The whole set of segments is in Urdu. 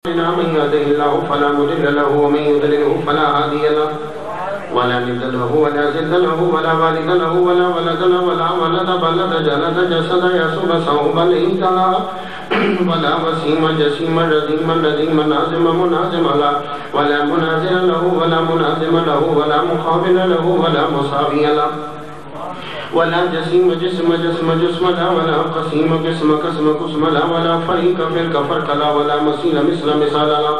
من يهده الله فلا مضل له ومن يضلله فلا هادي له ولا ند له ولا ضد له ولا والد له ولا ولد له ولا ولد بلد جلد جسد يسر صوب الإنتلا ولا وسيم جسيم رديم نديم نازم منازم له ولا منازل له ولا منازم له ولا مقابل له ولا مساوي له ولا جسيم جسم جسم جسم لا ولا قسيم قسم قسم قسم لا ولا فريق فرق فرق لا ولا مثيل مثل مثال لا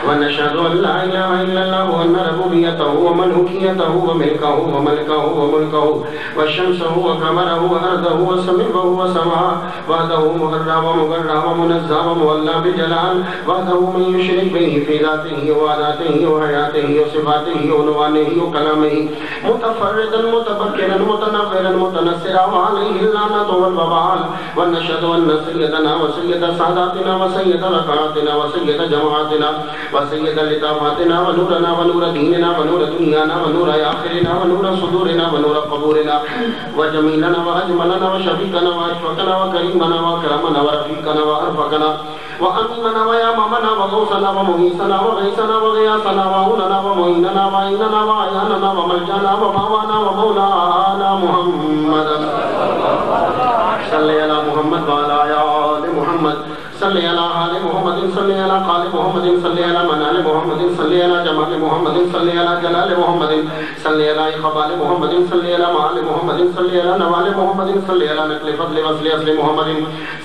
ونشهد أن لا إله إلا الله وأن ربوبيته وملكيته وملكه وملكه وملكه وشمسه وقمره وأرضه وسمعه وسماءه وحده مغرى ومغرى ومنزه ومولى بجلال وحده من يشرك به في ذاته وعاداته وحياته وصفاته ونوانه وكلامه متفردا متفكرا متنفرا متنسرا وعليه اللعنة والوبال ونشهد أن سيدنا وسيد ساداتنا وسيد ركعاتنا وسيد جماعاتنا وسيد لطافاتنا ونورنا ونور ديننا ونور دنيانا ونور آخرنا ونور صدورنا ونور قبورنا وجميلنا وأجملنا وشفيقنا وأشفقنا وكريمنا وأكرمنا ورفيقنا وأرفقنا وأميننا ويامامنا وغوثنا ومغيثنا وغيثنا وغياثنا وعوننا ومعيننا وعيننا وعياننا وملجانا وماوانا ومولانا محمد صلی علی محمد وعلی آل محمد صلی علی آل محمد صلی علی قال محمد صلی علی منال محمد صلی علی جمال محمد صلی علی جلال محمد صلی علی اقبال محمد صلی علی معال محمد صلی علی نوال محمد صلی علی نقل فضل وصل اصل محمد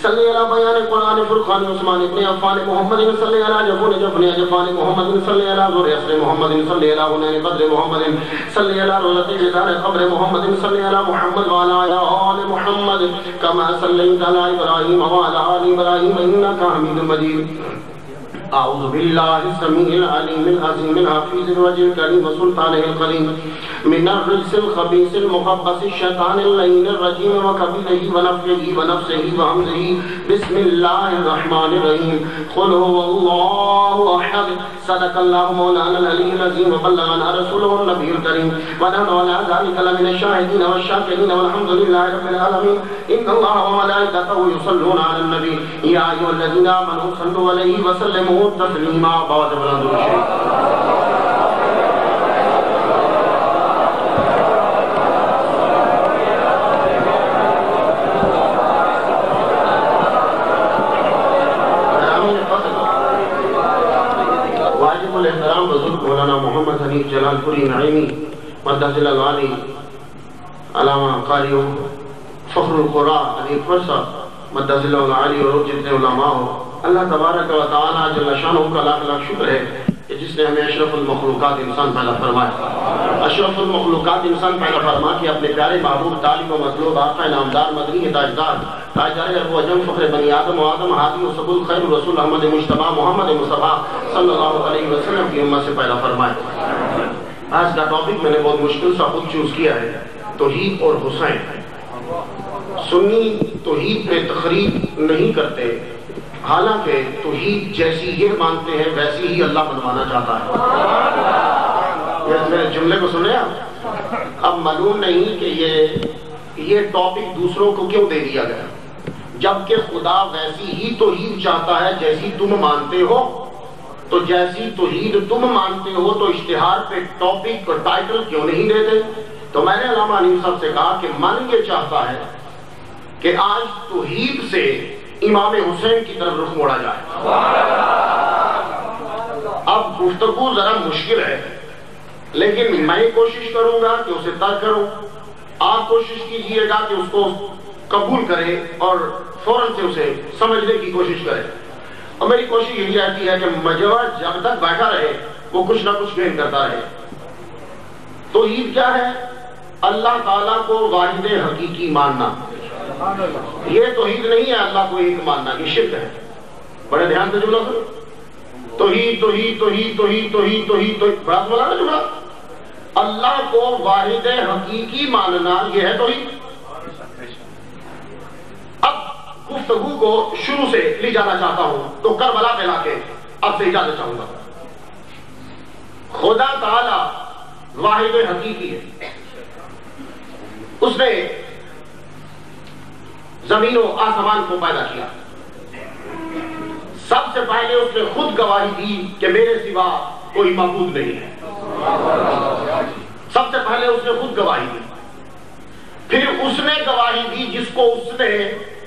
صلی علی بیان قرآن فرقان عثمان ابن عفان محمد صلی علی جفون جفن عجفان محمد صلی علی ذر اصل محمد صلی علی غنین بدر محمد صلی علی روضت جدار قبر محمد صلی علی محمد وعلی آل محمد كما صليت على إبراهيم وعلى آل إبراهيم إنك حميد مجيد أعوذ بالله السميع العليم العظيم الحفيظ الوجه الكريم وسلطانه القديم من الرجس الخبيث المخبث الشيطان اللعين الرجيم وكبيره ونفخه ونفسه وهمزه بسم الله الرحمن الرحيم قل هو الله أحد صدق الله مولانا العلي العظيم وبلغنا رسوله النبي الكريم ونحن على ذلك لمن الشاهدين والشاكرين والحمد لله رب العالمين إن الله وملائكته يصلون على النبي يا أيها الذين آمنوا صلوا عليه وسلموا تسلیما بعد بلند الشریف واجب الاحترام بزرگ مولانا محمد حنیف جلال پوری نعیمی مدث العلی علامہ قاری فخر القرآن علی فرصہ مدث العلی اور جتنے علماء ہو اللہ تبارک و تعالی جل شانہ کا لاکھ لاکھ شکر ہے کہ جس نے ہمیں اشرف المخلوقات انسان پیدا فرمایا اشرف المخلوقات انسان پیدا فرما کے اپنے پیارے محبوب طالب و مطلوب آقا نامدار مدنی تاجدار تاجدار ارب و جم فخر بنی آدم و آدم ہادی و سبول خیر رسول احمد مجتبی محمد مصطفیٰ صلی اللہ علیہ وسلم کی امت سے پیدا فرمایا آج کا ٹاپک میں نے بہت مشکل سا خود چوز کیا ہے توحید اور حسین سنی توحید پہ تقریب نہیں کرتے حالانکہ توحید جیسی یہ مانتے ہیں ویسی ہی اللہ بنوانا چاہتا ہے میرے جملے کو سنے آپ اب معلوم نہیں کہ یہ ٹاپک دوسروں کو کیوں دے دیا گیا جبکہ خدا ویسی ہی توحید چاہتا ہے جیسی تم مانتے ہو تو جیسی توحید تم مانتے ہو تو اشتہار پہ ٹاپک اور ٹائٹل کیوں نہیں دیتے تو میں نے علامہ حنیف صاحب سے کہا کہ من یہ چاہتا ہے کہ آج توحید سے امام حسین کی طرف رخ موڑا جائے اب گفتگو ذرا مشکل ہے لیکن میں کوشش کروں گا کہ اسے ترک کروں آپ کوشش کیجئے گا کہ اس کو قبول کریں اور فوراً سے اسے سمجھنے کی کوشش کریں اور میری کوشش یہی رہتی ہے کہ مجمع جب تک بیٹھا رہے وہ کچھ نہ کچھ گین کرتا رہے توحید کیا ہے اللہ تعالیٰ کو واحد حقیقی ماننا یہ توحید نہیں ہے اللہ کو ایک ماننا یہ شرک ہے بڑے دھیان سے جملہ سنو توحید توحید توحید توحید توحید توحید بڑا بولا نا جملہ اللہ کو واحد حقیقی ماننا یہ ہے توحید اب گفتگو کو شروع سے لی جانا چاہتا ہوں تو کربلا پہ لا کے اب سے اجازت چاہوں گا خدا تعالی واحد حقیقی ہے اس نے زمین و آسمان کو پیدا کیا سب سے پہلے اس نے خود گواہی دی کہ میرے سوا کوئی معبود نہیں ہے. سب سے پہلے اس نے خود گواہی دی. پھر اس نے گواہی دی جس کو اس نے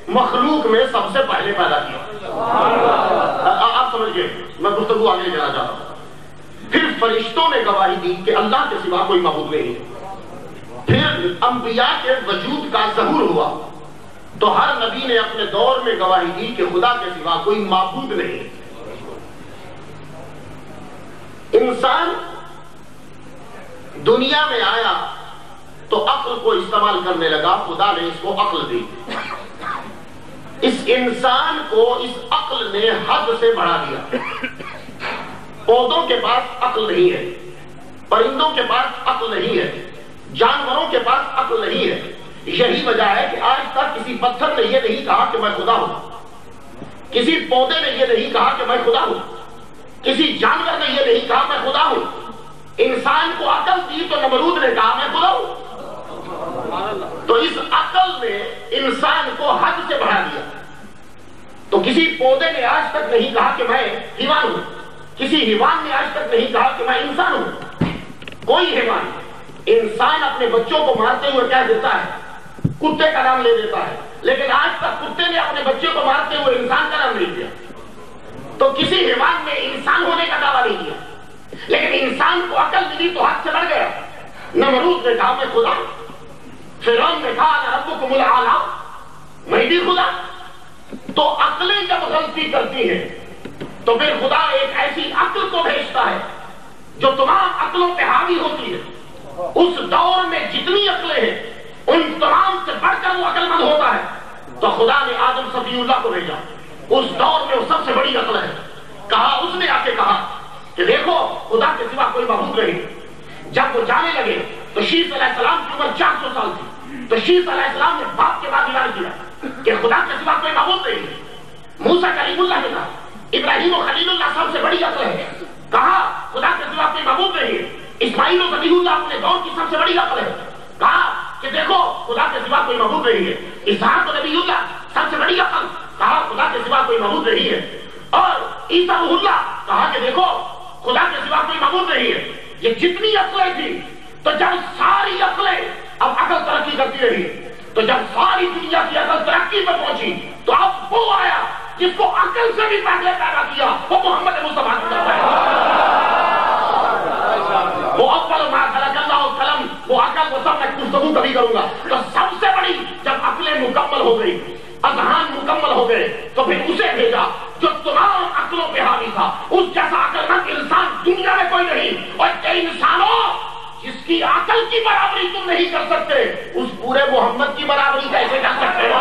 مخلوق میں سب سے پہلے پیدا کیا. آپ سمجھ گئے, میں گفتگو آگے جانا چاہتا ہوں. پھر فرشتوں نے گواہی دی کہ اللہ کے سوا کوئی معبود نہیں ہے. پھر انبیاء کے وجود کا ظہور ہوا تو ہر نبی نے اپنے دور میں گواہی دی کہ خدا کے سوا کوئی معبود نہیں ہے. انسان دنیا میں آیا تو عقل کو استعمال کرنے لگا, خدا نے اس کو عقل دی. اس انسان کو اس عقل نے حد سے بڑھا دیا. پودوں کے پاس عقل نہیں ہے, پرندوں کے پاس عقل نہیں ہے, جانوروں کے پاس عقل نہیں ہے. یہی وجہ ہے کہ آج تک کسی پتھر نے یہ نہیں کہا کہ میں خدا ہوں, کسی پودے نے یہ نہیں کہا کہ میں خدا ہوں, کسی جانور نے یہ نہیں کہا میں خدا ہوں. انسان کو عقل دی تو نمرود نے کہا میں خدا ہوں. تو اس عقل نے انسان کو حد سے بڑھا دیا. تو کسی پودے نے آج تک نہیں کہا کہ میں حیوان ہوں, کسی حیوان نے آج تک نہیں کہا کہ میں انسان ہوں. کوئی حیوان, انسان اپنے بچوں کو مارتے ہوئے کہہ دیتا ہے, کتے کا نام لے دیتا ہے, لیکن آج تک کتے نے اپنے بچے کو مارتے ہوئے انسان کا نام نہیں دیا. تو کسی حیوان نے انسان ہونے کا دعویٰ نہیں کیا, لیکن انسان کو عقل ملی تو حد سے بڑھ گیا. نمرود نے کہا میں خدا, فرعون نے کہا انا ربکم الاعلی, میں بھی خدا. تو عقلیں جب غلطی کرتی ہیں تو پھر خدا ایک ایسی عقل کو بھیجتا ہے جو تمام عقلوں پہ حاوی ہوتی ہے. اس دور میں جتنی عقلیں ہیں ان تمام سے بڑھ کر وہ عقل مند ہوتا ہے. تو خدا نے آدم صفی اللہ کو بھیجا, اس دور میں وہ سب سے بڑی عقل ہے. کہا, اس نے آ کے کہا کہ دیکھو خدا کے سوا کوئی معبود نہیں. جب وہ جانے لگے تو شیس علیہ السلام کی عمر 400 سال تھی. تو شیس علیہ السلام نے باپ کے بعد اعلان کیا کہ خدا کے سوا کوئی معبود نہیں. موسیٰ کلیم اللہ نے کہا, ابراہیم و خلیل اللہ سب سے بڑی عقل ہے. کہا خدا کے سوا کوئی معبود نہیں ہے. اسماعیل و ذبیح اللہ اپنے دور کی سب سے بڑی عقل ہے. کہا کہ دیکھو خدا کے سوا کوئی معبود نہیں ہے. اسحاق و نبی اللہ سب سے بڑی عقل. کہا خدا کے سوا کوئی معبود نہیں ہے. اور عیسیٰ روح اللہ, کہا کہ دیکھو خدا کے سوا کوئی معبود نہیں ہے. یہ جتنی عقلیں تھیں, تو جب ساری عقلیں, اب عقل ترقی کرتی رہی, تو جب ساری دنیا کی عقل ترقی پر پہنچی تو اب وہ آیا جس کو عقل سے بھی پہلے پیدا کیا, وہ محمد مصطفیٰ وہ اول ما خلق اللہ القلم. وہ عقل وہ سب میں گفتگو کبھی کروں گا. تو سب سے بڑی جب عقلیں مکمل ہو گئی, اذہان مکمل ہو گئے, تو پھر اسے بھیجا جو تمام عقلوں پہ حاوی تھا. اس جیسا عقل مند انسان دنیا میں کوئی نہیں. اور کئی انسانوں جس کی عقل کی برابری تم نہیں کر سکتے, اس پورے محمد کی برابری کیسے کر سکتے ہو؟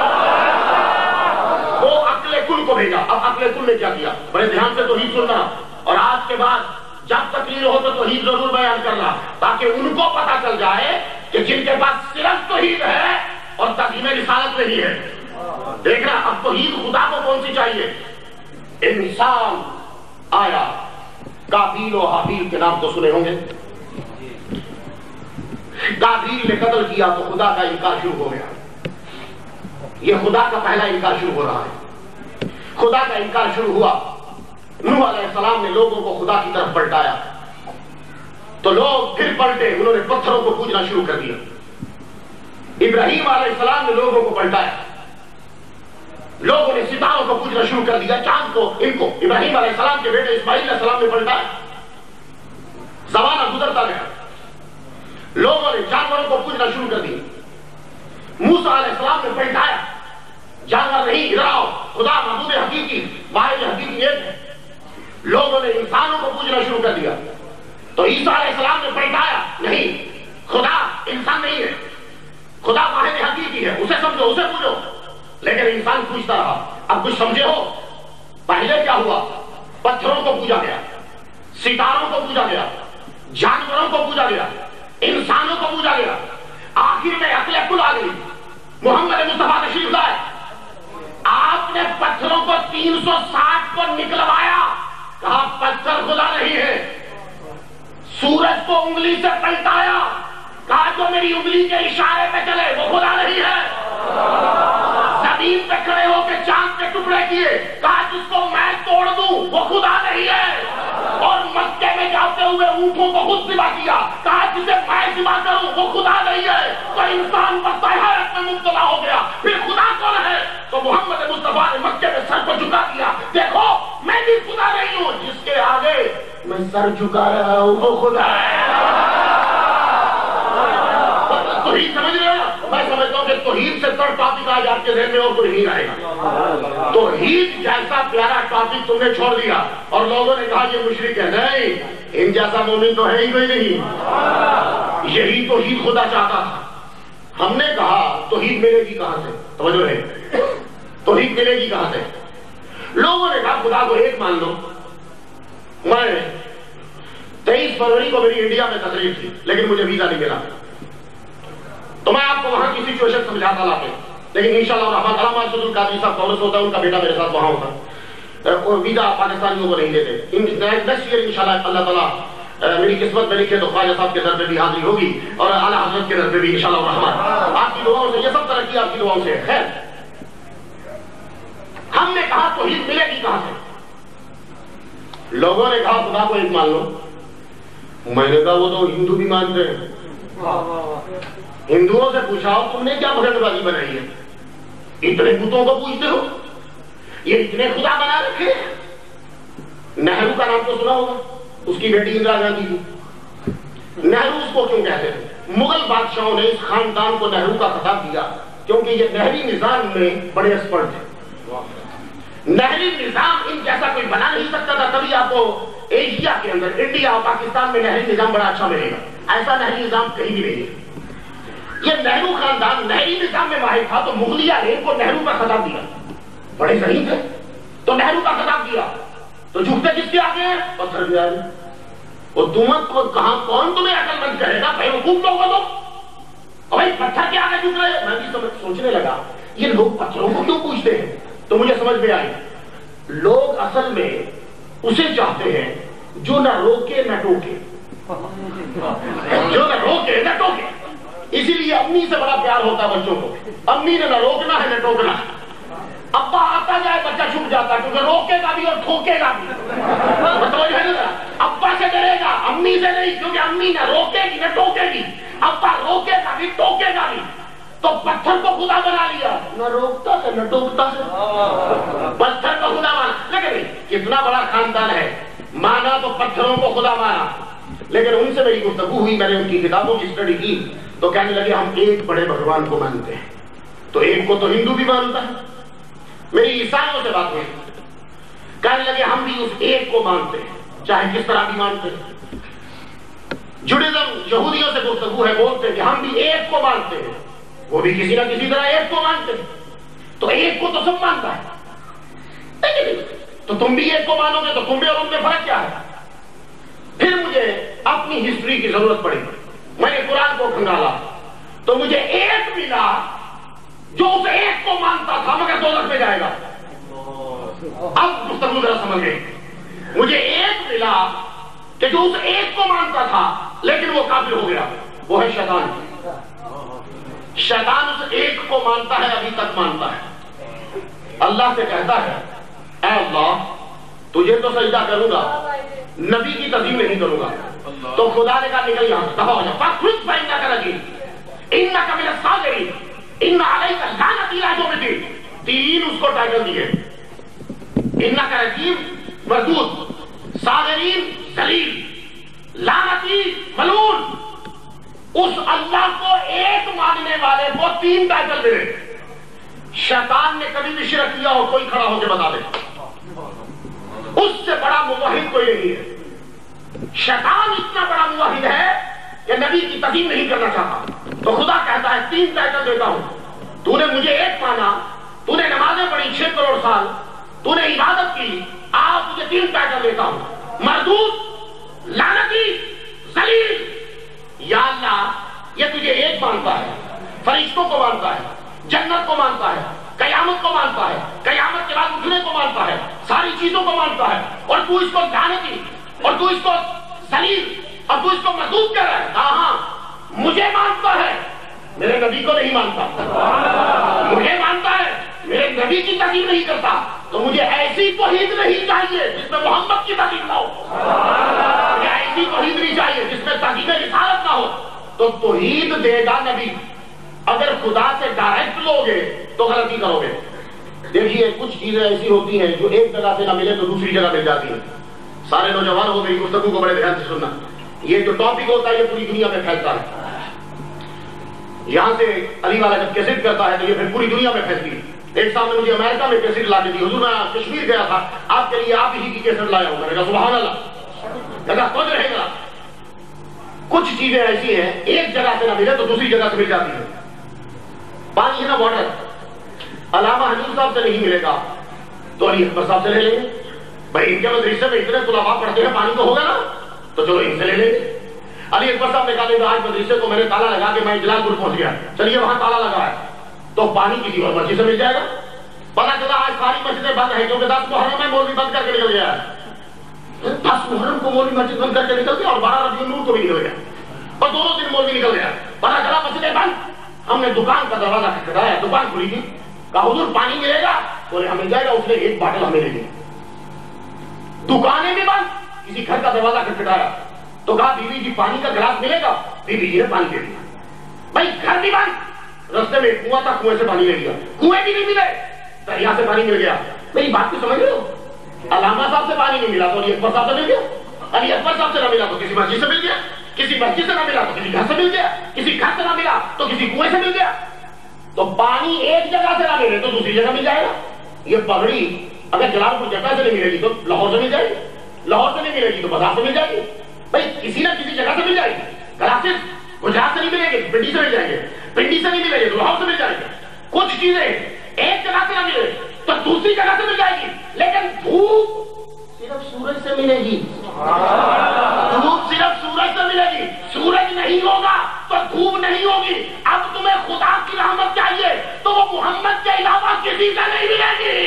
وہ عقل کل کو بھیجا. اب عقل کل نے کیا کیا؟ بڑے دھیان سے توحید سننا, اور آج کے بعد جب تقریر ہو تو توحید ضرور بیان کرنا, تاکہ ان کو پتا چل جائے کہ جن کے پاس صرف توحید ہے اور تعظیم رسالت نہیں ہے. دیکھنا اب توحید خدا کو کون سی چاہیے؟ انسان آیا, قابیل و حابیل کے نام تو سنے ہوں گے. قابیل نے قتل کیا تو خدا کا انکار شروع ہو گیا. یہ خدا کا پہلا انکار شروع ہو رہا ہے. خدا کا انکار شروع ہوا. نوح علیہ السلام نے لوگوں کو خدا کی طرف پلٹایا تو لوگ پھر پلٹے, انہوں نے پتھروں کو پوجنا شروع کر دیا. ابراہیم علیہ السلام نے لوگوں کو پلٹایا, لوگوں نے ستاروں کو پوجنا شروع کر دیا, چاند کو. ان کو ابراہیم علیہ السلام کے بیٹے اسماعیل علیہ السلام نے پلٹایا. زمانہ گزرتا گیا, لوگوں نے جانوروں کو پوجنا شروع کر دیا. موسیٰ علیہ السلام نے پلٹایا, جانور نہیں, ادھر آؤ, خدا معبود حقیقی, واحد حقیقی ایک ہے. لوگوں نے انسانوں کو پوجنا شروع کر دیا. تو عیسیٰ علیہ السلام نے پلٹایا, نہیں, خدا انسان نہیں ہے, خدا واحد حقیقی ہے, اسے سمجھو, اسے پوجو. لیکن انسان پوچھتا رہا. اب کچھ سمجھے ہو پہلے کیا ہوا؟ پتھروں کو پوجا گیا, ستاروں کو پوجا گیا, جانوروں کو پوجا گیا, انسانوں کو پوجا گیا. آخر میں عقل کل آ گئی. محمد مصطفیٰ تشریف لائے, آپ نے پتھروں کو 360 کو نکلوایا. کہا پتھر خدا نہیں ہے. سورج کو انگلی سے پلٹایا, کہا جو میری انگلی کے اشارے پہ چلے وہ خدا نہیں ہے. زمین پہ کھڑے ہو کے چاند کے ٹکڑے کیے، کہا جس کو میں توڑ دوں وہ خدا نہیں ہے، اور مکے میں جاتے ہوئے اونٹوں کو خود ذبح کیا، کہا جسے میں ذبح کروں وہ خدا نہیں ہے، تو انسان بس حیرت میں مبتلا ہو گیا، پھر خدا کون ہے؟ تو محمد مصطفیٰ نے مکے میں سر کو جھکا دیا، دیکھو میں بھی خدا نہیں ہوں، جس کے آگے میں سر جھکا رہا ہوں وہ خدا ہے۔ توحید سمجھ رہے ہو؟ میں سمجھتا ہوں کہ توحید سے تر ٹاپک آج آپ کے ذہن میں اور کوئی نہیں آئے گا۔ توحید جیسا پیارا ٹاپک تم نے چھوڑ دیا اور لوگوں نے کہا یہ مشرک ہے، نہیں، ان جیسا مومن تو ہے ہی کوئی نہیں۔ یہی توحید خدا چاہتا تھا۔ ہم نے کہا توحید ملے گی کہاں سے؟ توجہ ہے، توحید ملے گی کہاں سے؟ لوگوں نے کہا خدا کو ایک مان لو۔ میں 23 فروری کو میری انڈیا میں تقریر تھی لیکن مجھے ویزا نہیں ملا، تو میں آپ کو وہاں کی سچویشن سمجھاتا لاتے، لیکن انشاءاللہ رحمت علامہ ارشد القادری صاحب کورس ہوتا ہے، ان کا بیٹا میرے ساتھ وہاں ہوتا، اور ویزا پاکستانیوں کو نہیں دیتے۔ نیکسٹ ایئر انشاءاللہ اللہ تعالیٰ میری قسمت میں لکھے تو خواجہ صاحب کے در پہ بھی حاضری ہوگی اور اعلیٰ حضرت کے در پہ بھی انشاءاللہ رحمت، آپ کی دعاؤں سے، یہ سب ترقی آپ کی دعاؤں سے ہے۔ خیر، ہم نے کہا توحید ملے گی کہاں سے؟ لوگوں نے کہا خدا کو ایک مان لو۔ میں نے کہا وہ تو ہندو بھی مانتے ہیں، ہندوؤں سے پوچھا تم نے کیا بھگت بازی بنائی ہے؟ اتنے بتوں کو پوچھتے ہو، یہ اتنے خدا بنا رکھے ہیں۔ نہرو کا نام تو سنا ہوگا، اس کی بیٹی اندرا گاندھی تھی۔ نہرو اس کو کیوں کہتے ہیں؟ مغل بادشاہوں نے اس خاندان کو نہرو کا خطاب دیا کیونکہ یہ نہری نظام میں بڑے ایکسپرٹ تھے۔ نہری نظام ان جیسا کوئی بنا نہیں سکتا تھا، تبھی آپ کو ایشیا کے اندر، انڈیا اور پاکستان میں نہری نظام بڑا اچھا ملے گا، ایسا نہری نظام کہیں بھی نہیں ہے۔ یہ نہرو خاندان نہری نظام میں ماہر تھا، تو مغلیہ نے ان کو نہرو کا خطاب دیا، بڑے ذہین تھے تو نہرو کا خطاب دیا، تو جھکتے کس کے آگے ہیں؟ پتھر بھی آگے۔ اور تم کو کہاں، کون تمہیں عقل مند کہے گا بیوقوف لوگ ہو تم؟ اور بھائی پتھر کے آگے جھک رہے؟ میں بھی سوچنے لگا یہ لوگ پتھروں کو کیوں پوچھتے ہیں، تو مجھے سمجھ میں آئی لوگ اصل میں اسے چاہتے ہیں جو نہ روکے نہ ٹوکے، جو نہ روکے نہ ٹوکے۔ اسی لیے امی سے بڑا پیار ہوتا ہے بچوں کو، امی نے نہ روکنا ہے نہ ٹوکنا ہے۔ ابا آتا جائے بچہ چھپ جاتا ہے کیونکہ روکے گا بھی اور ٹھوکے گا بھی۔ مطلب ہے نا، ابا سے ڈرے گا امی سے نہیں، کیونکہ امی نہ روکے گی نہ ٹوکے گی، ابا روکے گا بھی ٹوکے گا بھی۔ تو پتھر کو خدا بنا لیا، نہ روکتا ہے نہ ٹوکتا ہے، پتھر کو خدا مانا۔ لیکن کتنا بڑا خاندان ہے، مانا تو پتھروں کو خدا مانا۔ لیکن ان سے میری گفتگو ہوئی، میں نے ان کی کتابوں کی اسٹڈی کی، تو کہنے لگے ہم ایک بڑے بھگوان کو مانتے ہیں۔ تو ایک کو تو ہندو بھی مانتا ہے۔ میری عیسائیوں سے بات ہوئی، کہنے لگے ہم بھی اس ایک کو مانتے ہیں، چاہے کس طرح بھی مانتے ہیں۔ جوڈیزم یہودیوں سے گفتگو ہے، بولتے ہیں کہ ہم بھی ایک کو مانتے ہیں، وہ بھی کسی نہ کسی طرح ایک کو مانتے ہیں۔ تو ایک کو تو سب مانتا ہے، تو تم بھی ایک کو مانو گے تو تم بھی اور ان میں فرق کیا ہے؟ پھر مجھے اپنی ہسٹری کی ضرورت پڑی، میں نے قرآن کو کھنگالا تو مجھے ایک ملا جو اس ایک کو مانتا تھا مگر دوزخ میں جائے گا۔ اب گفتگو ذرا سمجھ گئی، مجھے ایک ملا کہ جو اس ایک کو مانتا تھا لیکن وہ کافر ہو گیا، وہ ہے شیطان۔ شیطان اس ایک کو مانتا ہے، ابھی تک مانتا ہے، اللہ سے کہتا ہے اے اللہ تجھے تو سجدہ کروں گا، نبی کی تعظیم نہیں کروں گا۔ تو خدا نے کہا نکل یہاں سے، دفع ہو جا، فَخْرُجْ فَإِنَّكَ رَجِيمٌ إِنَّكَ مِنَ الصَّاغِرِينَ إِنَّ عَلَيْكَ اللَّعْنَةَ إِلَىٰ يَوْمِ الدِّينِ۔ تین اس کو ٹائٹل دیے، إِنَّكَ رَجِيمٌ مردود، صاغرین ذلیل، لعنتی ملعون۔ اس اللہ کو ایک ماننے والے کو تین ٹائٹل دے۔ شیطان نے کبھی بھی شرک کیا ہو کوئی کھڑا ہو کے بتا دے، اس سے بڑا موحد کوئی نہیں ہے۔ شیطان اتنا بڑا موحد ہے کہ نبی کی تعظیم نہیں کرنا چاہتا، تو خدا کہتا ہے تین ٹائٹل دیتا ہوں، تو نے مجھے ایک مانا، تو نے نمازیں پڑھی 6 کروڑ سال، تو نے عبادت کی، آج تجھے تین ٹائٹل دیتا ہوں، مردود، لعنتی، ذلیل۔ یا اللہ یہ تجھے ایک مانتا ہے، فرشتوں کو مانتا ہے، جنت کو مانتا ہے، قیامت کو مانتا ہے، قیامت کے بعد اٹھنے کو مانتا ہے، ساری چیزوں کو مانتا ہے، اور تو اس کو لعنتی اور تو اس کو ذلیل اور تو اس کو مردود کہہ رہا ہے۔ کہاں مجھے مانتا ہے، میرے نبی کو نہیں مانتا، مجھے مانتا ہے، میرے نبی کی تعظیم نہیں کرتا تو مجھے ایسی توحید نہیں چاہیے جس میں محمد کی تعظیم نہ ہو، مجھے ایسی توحید نہیں چاہیے جس میں تعظیم رسالت نہ ہو۔ تو توحید دے گا نبی، اگر خدا سے ڈائریکٹ لوگے تو غلطی کرو گے۔ دیکھیے کچھ چیزیں ایسی ہوتی ہیں جو ایک جگہ سے نہ ملے تو دوسری جگہ مل جاتی ہیں۔ سارے نوجوان ہو میری گفتگو کو بڑے دھیان سے سننا، یہ جو ٹاپک ہوتا ہے یہ پوری دنیا میں پھیلتا ہے۔ یہاں سے علی والا جب کیسٹ کرتا ہے تو یہ پھر پوری دنیا میں پھیلتی ہے۔ ایک صاحب نے مجھے امریکہ میں کیسٹ لا کے دی، حضور میں کشمیر گیا تھا، آپ کے لیے آپ ہی کی کیسٹ لایا ہوں۔ میں نے کہا سبحان اللہ، کہا سوچ رہے گا۔ کچھ چیزیں ایسی ہیں ایک جگہ سے نہ ملے تو دوسری جگہ سے مل جاتی ہیں۔ پانی ہے نا، واٹر، علامہ حنیف صاحب سے نہیں ملے گا تو علی اکبر صاحب سے لے لیں گے۔ بھائی ان کے مدرسے میں اتنے طلباء پڑھتے ہیں، پانی تو ہوگا نا، تو چلو ان سے لے لیں گے۔ علی اکبر صاحب نے کہا کہ آج مدرسے کو میں نے تالا لگا کے میں اجلال پور پہنچ گیا، چلیے وہاں تالا لگا ہے تو پانی کسی اور مسجد سے مل جائے گا۔ پتا چلا آج ساری مسجدیں بند ہیں کیونکہ 10 محرم میں مولوی بند کر کے نکل گیا ہے۔ 10 محرم کو مولوی مسجد بند کر کے نکل گیا اور 12 ربیع النور کو بھی نکل گیا، اور دونوں دن مولوی نکل گیا۔ پتا چلا مسجدیں بند، ہم نے دکان کا دروازہ کھٹکھٹایا، دکان کھلی تھی، کہا حضور پانی ملے گا؟ بولے ہاں مل جائے گا۔ اس نے ایک باٹل ہمیں لے لی۔ دکانیں بھی بند، کسی گھر کا دروازہ کھٹکھٹایا تو کہا بیوی جی پانی کا گلاس ملے گا؟ بیوی جی نے پانی دے دیا۔ بھائی گھر بھی بند، رستے میں کنواں تھا، کنویں سے پانی لے لیا، کنویں بھی نہیں ملے، دریا سے پانی مل گیا۔ میری بات کو سمجھ رہے ہو؟ علامہ صاحب سے پانی نہیں ملا تو علی اکبر صاحب سے مل گیا، علی اکبر صاحب سے نہ ملا تو کسی مسجد سے مل گیا، کسی مسجد سے نہ ملا تو کسی گھر سے مل گیا، کسی گھر سے نہ ملا تو کسی کنویں سے مل گیا۔ تو پانی ایک جگہ سے نہ ملے تو دوسری جگہ مل جائے گا۔ یہ پگڑی اگر جلال پور جگہ سے نہیں ملے گی تو لاہور سے مل جائے گی، لاہور سے نہیں ملے گی تو بازار سے مل جائے گی، بھائی کسی نہ کسی جگہ سے مل جائے گی۔ گلاسز گجرات سے نہیں ملے گی، پنڈی سے مل جائیں گے، پنڈی سے نہیں ملے گی تو لاہور سے مل جائے گی۔ کچھ چیزیں ایک جگہ سے نہ ملے تو دوسری جگہ سے مل جائے گی، لیکن دھوپ صرف سورج سے ملے گی، دھوپ صرف سورج سے ملے گی۔ سورج نہیں ہوگا تو دھوپ نہیں ہوگی۔ اب تمہیں خدا کی رحمت چاہیے تو وہ محمد کے علاوہ کسی سے نہیں ملے گی۔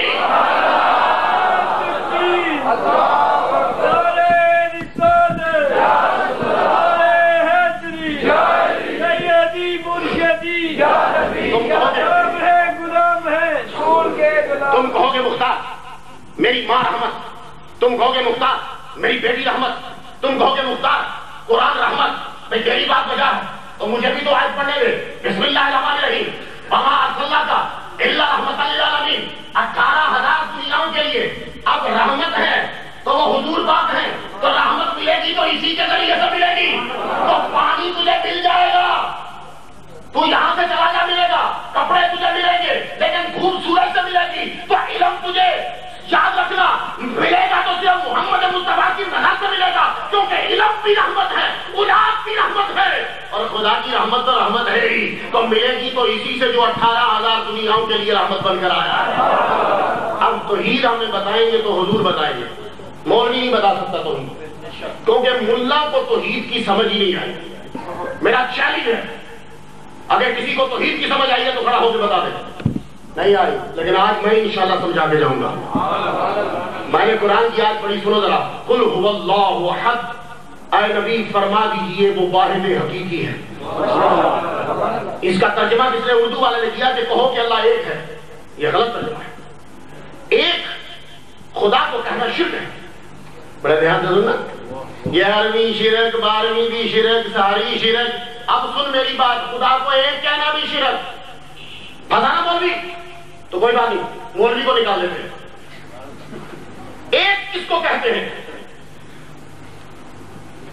تم کہو گے مختار میری ماں رحمت، تم کہو گے مختار میری بیٹی رحمت، تم کہو گے مختار قرآن رحمت، بھائی تیری بات وجہ ہے تو مجھے بھی تو آیت پڑھنے دے۔ بسم اللہ الرحمن الرحیم، وما ارسلناک الا رحمۃ للعالمین، 18,000 دنیاؤں کے لیے۔ اب رحمت ہے تو وہ حضور پاک ہیں، تو رحمت ملے گی تو اسی کے ذریعے سے ملے گی۔ تو پانی تجھے مل جائے گا، تو یہاں سے چلا جا ملے گا، کپڑے تجھے ملیں گے لیکن دھوپ سورج سے ملے گی۔ تو علم تجھے یاد رکھنا ملے گا تو صرف محمد مصطفیٰ کی نظر سے ملے گا، کیونکہ علم بھی رحمت ہے، اولاد بھی رحمت ہے، اور خدا کی رحمت تو رحمت ہے ہی، تو ملے گی تو اسی سے جو 18,000 دنیاؤں کے لیے رحمت بن کر آیا ہے۔ اب توحید ہمیں بتائیں گے تو حضور بتائیں گے، مولوی نہیں بتا سکتا توحید، کیونکہ ملا کو توحید کی سمجھ ہی نہیں آئی۔ میرا چیلنج ہے اگر کسی کو توحید کی سمجھ آئی ہے تو کھڑا ہو کے بتا دے۔ نہیں آئی لیکن آج میں انشاءاللہ سمجھا کے جاؤں گا۔ میں نے قرآن کی آیت پڑھی، سنو ذرا، قل هو اللہ احد، اے نبی فرما دیجئے وہ واحد حقیقی ہے۔ اس کا ترجمہ کس نے اردو والے نے کیا کہ کہو کہ اللہ ایک ہے، یہ غلط ترجمہ ہے۔ ایک خدا کو کہنا شرک ہے، بڑے دھیان سے سننا، 11ویں شرک، 12ویں بھی شرک، ساری شرک۔ اب سن میری بات، خدا کو ایک کہنا بھی شرک، پتا نا مولوی تو کوئی بات نہیں، مولوی کو نکال لیتے ہیں۔ ایک کس کو کہتے ہیں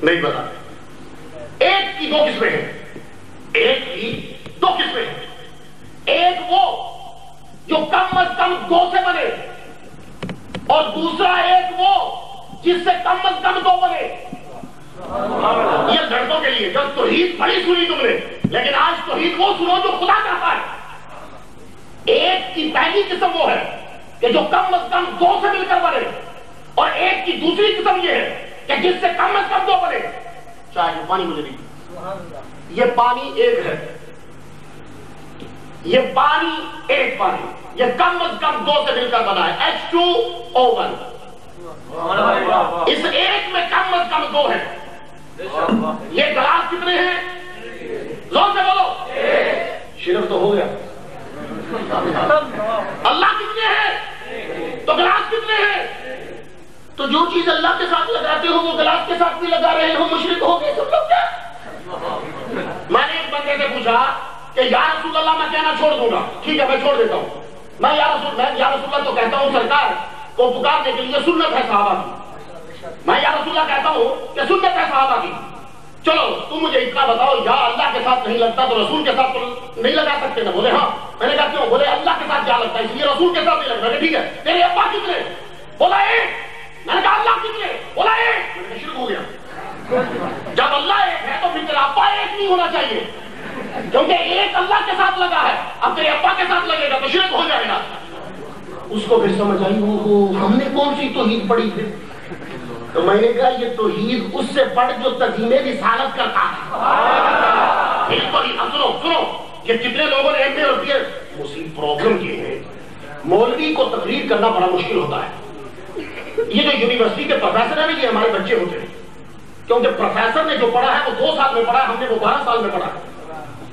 نہیں پتا۔ ایک کی 2 قسمیں ہیں، ایک کی 2 قسمیں ہیں۔ ایک وہ جو کم از کم 2 سے بنے، اور دوسرا ایک وہ جس سے کم از کم 2 بنے۔ یہ لڑکوں کے لیے، جب توحید بڑی سنی تم نے، لیکن آج توحید وہ سنو جو خدا کہتا ہے۔ ایک کی پہلی قسم وہ ہے کہ جو کم از کم 2 سے مل کر بنے، اور ایک کی دوسری قسم یہ ہے کہ جس سے کم از کم 2 بنے۔ چاہے پانی مجھے نہیں، یہ پانی ایک ہے، یہ پانی ایک پانی، یہ کم از کم 2 سے مل کر بنا ہے، H2O1۔ اس ایک میں کم از کم 2 ہے۔ یہ گلاس کتنے ہیں؟ زور سے بولو۔ شرک تو ہو گیا، اللہ کتنے ہیں تو گلاس کتنے ہیں؟ تو جو چیز اللہ کے ساتھ لگاتے ہو وہ گلاس کے ساتھ بھی لگا رہے ہو، مشرک ہو گئے تم لوگ کیا؟ میں نے ایک بندے سے پوچھا کہ یا رسول اللہ میں کہنا چھوڑ دوں گا، ٹھیک ہے میں چھوڑ دیتا ہوں، میں یا رسول اللہ تو کہتا ہوں سرکار کو پکارنے کے لیے سنت ہے صحابہ کی، میں یا رسول اللہ کہتا ہوں کہ سنت ہے صحابہ کی، چلو تم مجھے اتنا بتاؤ یا اللہ کے ساتھ نہیں لگتا تو رسول کے ساتھ تو نہیں لگا سکتے نا؟ بولے ہاں۔ میں نے کہا کیوں؟ بولے اللہ کے ساتھ کیا لگتا ہے اس لیے رسول کے ساتھ نہیں لگتا۔ ٹھیک ہے تیرے ابا کتنے؟ بولا ایک۔ میں نے کہا اللہ کتنے؟ بولا ایک۔ میں نے شروع ہو گیا، جب اللہ ایک ہے تو پھر تیرا ابا ایک نہیں ہونا چاہیے، کیونکہ ایک اللہ کے ساتھ لگا ہے، اب تیرے ابا کے ساتھ لگے گا تو شرک ہو جائے گا۔ اس کو پھر سمجھ آئی ہم نے کون سی توحید پڑھی تھی؟ تو میں نے کہا یہ توحید اس سے پڑھ جو تزیین رسالت کرتا ہے۔ سنو یہ کتنے لوگوں نے ایم اے اور پی ایچ مصیبت پرابلم کیے ہیں۔ مولوی کو تقریر کرنا بڑا مشکل ہوتا ہے۔ یہ جو یونیورسٹی کے پروفیسر ہیں یہ ہمارے بچے ہوتے ہیں، کیونکہ پروفیسر نے جو پڑھا ہے وہ 2 سال میں پڑھا ہے، ہم نے وہ 12 سال میں پڑھا ہے۔